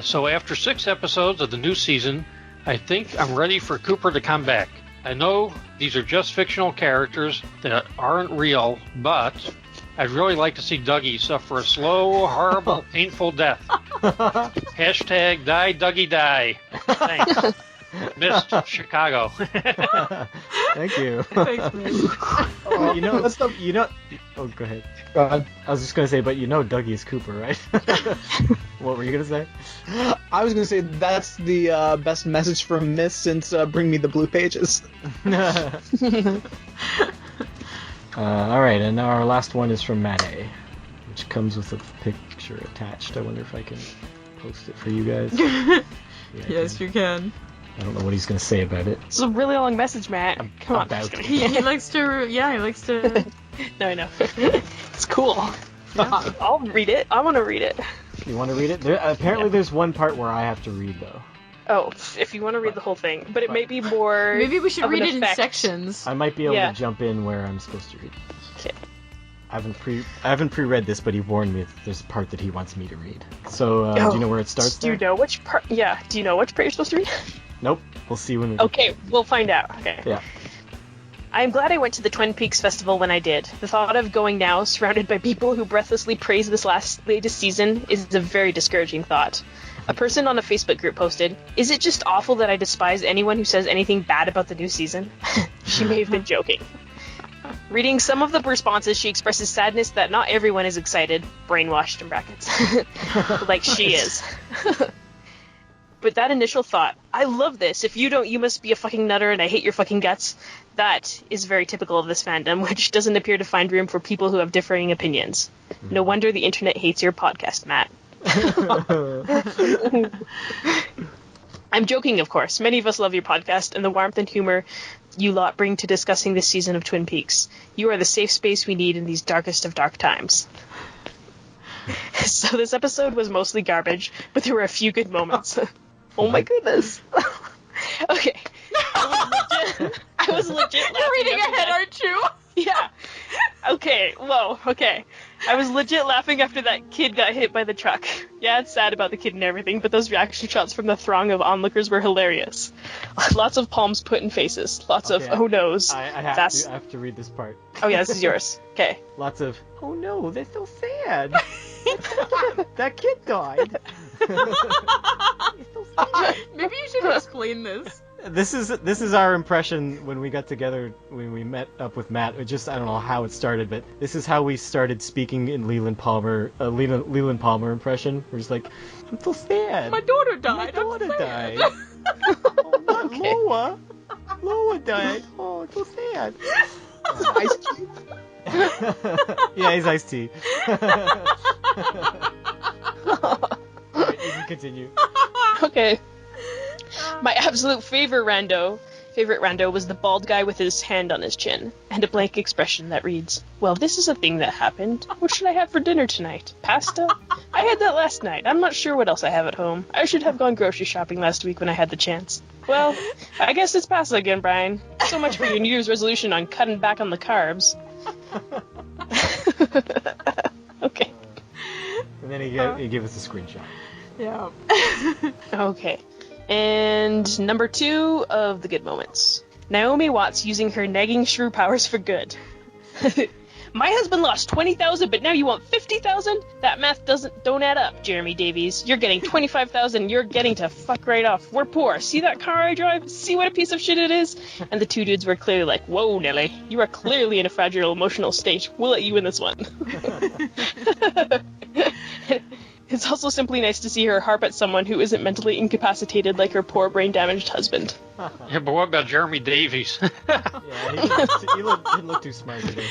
So after 6 episodes of the new season, I think I'm ready for Cooper to come back. I know these are just fictional characters that aren't real, but I'd really like to see Dougie suffer a slow, horrible, painful death. Hashtag die, Dougie, die. Thanks. Missed Chicago. Thank you. Thanks, man. Oh, go ahead. Go ahead. I was just gonna say, but you know Dougie is Cooper, right? What were you gonna say? I was gonna say that's the best message from Miss since Bring Me the Blue Pages. Alright, and now our last one is from Matt A, which comes with a picture attached. I wonder if I can post it for you guys. Yeah, Yes, you can. I don't know what he's gonna say about it. It's a really long message, Matt. Come on. About He likes to... Yeah, he likes to... No, I know. It's cool. I'll read it. I want to read it. You want to read it? Apparently there's one part where I have to read, though. Oh, if you want to read the whole thing. But it may be more... Maybe we should of an read it in effect. sections. I might be able Yeah. to jump in where I'm supposed to read. Okay. I haven't pre-read this, but he warned me that there's a part that he wants me to read. So, do you know where it starts? Do you know which part? Yeah. Do you know which part you're supposed to read? Nope. We'll see when we. Okay, we'll find out. Okay. Yeah. I'm glad I went to the Twin Peaks Festival when I did. The thought of going now, surrounded by people who breathlessly praise this latest season, is a very discouraging thought. A person on a Facebook group posted, "Is it just awful that I despise anyone who says anything bad about the new season?" She may have been joking. Reading some of the responses, she expresses sadness that not everyone is excited, brainwashed in brackets, like she is. But that initial thought, I love this, if you don't, you must be a fucking nutter and I hate your fucking guts, that is very typical of this fandom, which doesn't appear to find room for people who have differing opinions. No wonder the internet hates your podcast, Matt. I'm joking, of course. Many of us love your podcast and the warmth and humor you lot bring to discussing this season of Twin Peaks. You are the safe space we need in these darkest of dark times. So this episode was mostly garbage, but there were a few good moments. Oh my goodness. Okay. I was legit laughing. You're reading after ahead, that. aren't you? Yeah. Okay, whoa, okay. I was legit laughing after that kid got hit by the truck. Yeah, it's sad about the kid and everything, but those reaction shots from the throng of onlookers were hilarious. Lots of palms put in faces. Lots of, oh no's. I have to read this part. Oh yeah, this is yours. Okay. Lots of, oh no, that's so sad. That kid died. Maybe you should explain this. This is our impression when we got together, when we met up with Matt. It just, I don't know how it started, but this is how we started speaking in Leland Palmer impression. We're just like, I'm so sad. My daughter died. My daughter I'm sad. died. Oh, not Okay. Loa. Loa died. Oh, so sad. Ice Cube? Yeah, he's iced tea. Alright, you can continue. Okay. My absolute favorite rando was the bald guy with his hand on his chin, and a blank expression that reads, "Well, this is a thing that happened. What should I have for dinner tonight? Pasta? I had that last night. I'm not sure what else I have at home. I should have gone grocery shopping last week when I had the chance. Well, I guess it's pasta again, Brian. So much for your New Year's resolution on cutting back on the carbs." Okay. And then he gave us a screenshot. Yeah. Okay. And number 2 of the good moments. Naomi Watts using her nagging shrew powers for good. My husband lost 20,000, but now you want 50,000? That math don't add up, Jeremy Davies. You're getting 25,000. You're getting to fuck right off. We're poor. See that car I drive? See what a piece of shit it is? And the two dudes were clearly like, whoa, Nelly, you are clearly in a fragile emotional state. We'll let you in this one. It's also simply nice to see her harp at someone who isn't mentally incapacitated like her poor brain-damaged husband. Yeah, but what about Jeremy Davies? Yeah, he looked too smart today.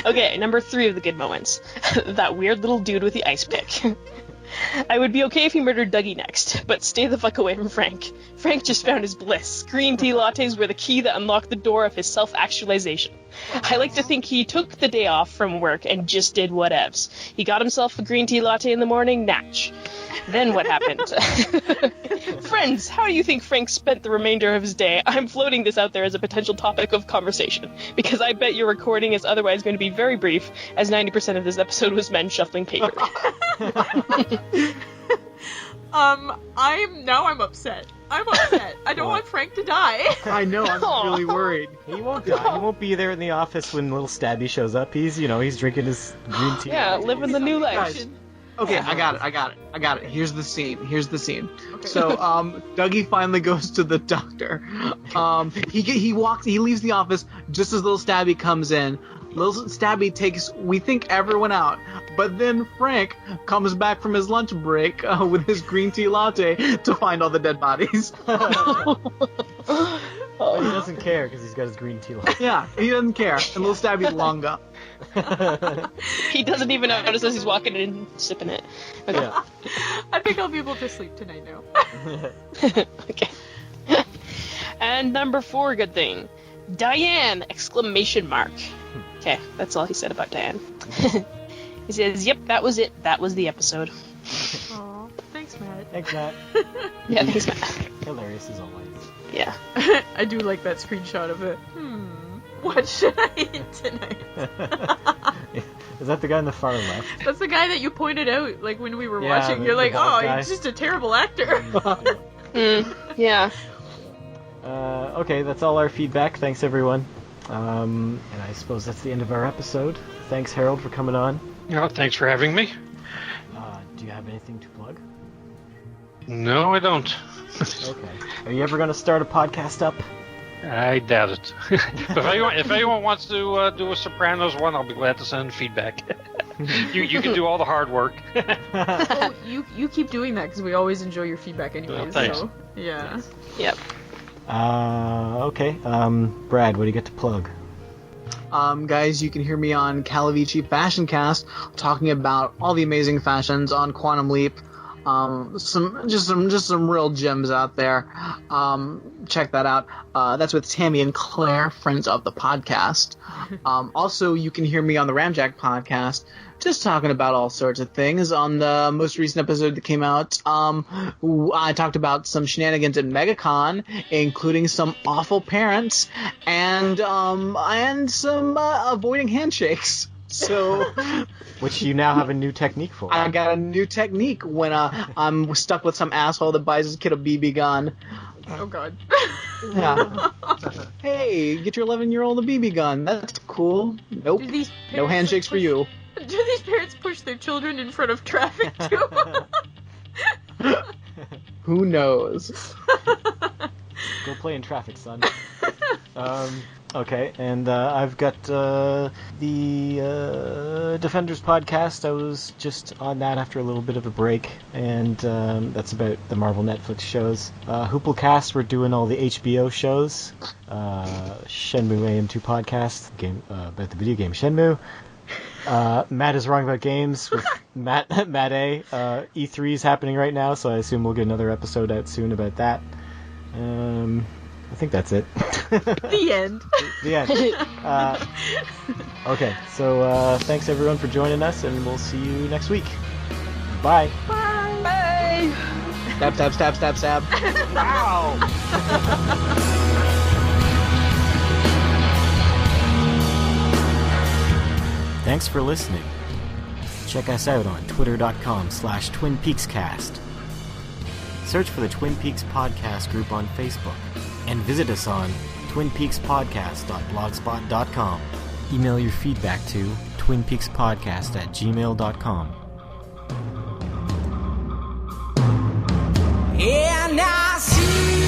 Okay, number 3 of the good moments. That weird little dude with the ice pick. I would be okay if he murdered Dougie next, but stay the fuck away from Frank. Frank just found his bliss. Green tea lattes were the key that unlocked the door of his self-actualization. I like to think he took the day off from work and just did whatevs. He got himself a green tea latte in the morning, natch. Then what happened? Friends, how do you think Frank spent the remainder of his day? I'm floating this out there as a potential topic of conversation, because I bet your recording is otherwise going to be very brief, as 90% of this episode was men shuffling paper. I'm upset. I'm upset. I don't want Frank to die. I know, I'm really worried. He won't die. He won't be there in the office when little Stabby shows up. He's drinking his green tea. Yeah, living the new life. Guys, okay, I got it. Here's the scene. Okay. So, Dougie finally goes to the doctor. He leaves the office just as little Stabby comes in. Little Stabby takes, we think, everyone out. But then Frank comes back from his lunch break with his green tea latte to find all the dead bodies. Oh, he doesn't care because he's got his green tea latte. Yeah, he doesn't care. And little Stabby's long gone. He doesn't even notice as he's walking in and sipping it. Okay. Yeah. I think I'll be able to sleep tonight now. Okay. And number 4 good thing. Diane! ! Okay, that's all he said about Diane. He says, yep, that was it. That was the episode. Aw, thanks, Matt. Thanks, Matt. Yeah, thanks, Matt. Hilarious as always. Yeah. I do like that screenshot of it. What should I eat tonight? Is that the guy on the far left? That's the guy that you pointed out, like, when we were Yeah, watching. the- You're like, the bald oh, guy. he's just a terrible actor. Yeah. Okay, that's all our feedback. Thanks, everyone. And I suppose that's the end of our episode. Thanks, Harold, for coming on. Thanks for having me. Do you have anything to plug? No, I don't. Okay. Are you ever going to start a podcast up? I doubt it. But if anyone wants to do a Sopranos one, I'll be glad to send feedback. You can do all the hard work. Oh, you keep doing that because we always enjoy your feedback anyways. Thanks. So, yeah. Yep. Okay. Brad, what do you get to plug? Guys, you can hear me on Calavici Fashion Cast talking about all the amazing fashions on Quantum Leap. Some real gems out there. Check that out. That's with Tammy and Claire, friends of the podcast. Also, you can hear me on the Ramjack podcast, just talking about all sorts of things. On the most recent episode that came out, I talked about some shenanigans at MegaCon, including some awful parents and some avoiding handshakes. So, Which you now have a new technique for. I got a new technique when I'm stuck with some asshole that buys his kid a BB gun. Oh, God. Yeah. Hey, get your 11-year-old a BB gun. That's cool. Nope. Do these No parents handshakes for you. Do these parents push their children in front of traffic, too? Who knows? Go play in traffic, son. Okay, and I've got the Defenders podcast. I was just on that after a little bit of a break, and that's about the Marvel Netflix shows. Hooplecast, we're doing all the HBO shows. Shenmue AM2 podcast, about the video game Shenmue. Matt is wrong about games with Matt A. E3 is happening right now, so I assume we'll get another episode out soon about that. I think that's it. The end. The end. Okay, so thanks everyone for joining us, and we'll see you next week. Bye. Bye. Stab, stab, stab, stab, stab. Wow. Thanks for listening. Check us out on twitter.com/TwinPeaksCast. Search for the Twin Peaks Podcast group on Facebook, and visit us on twinpeakspodcast.blogspot.com. Email your feedback to twinpeakspodcast@gmail.com. And I see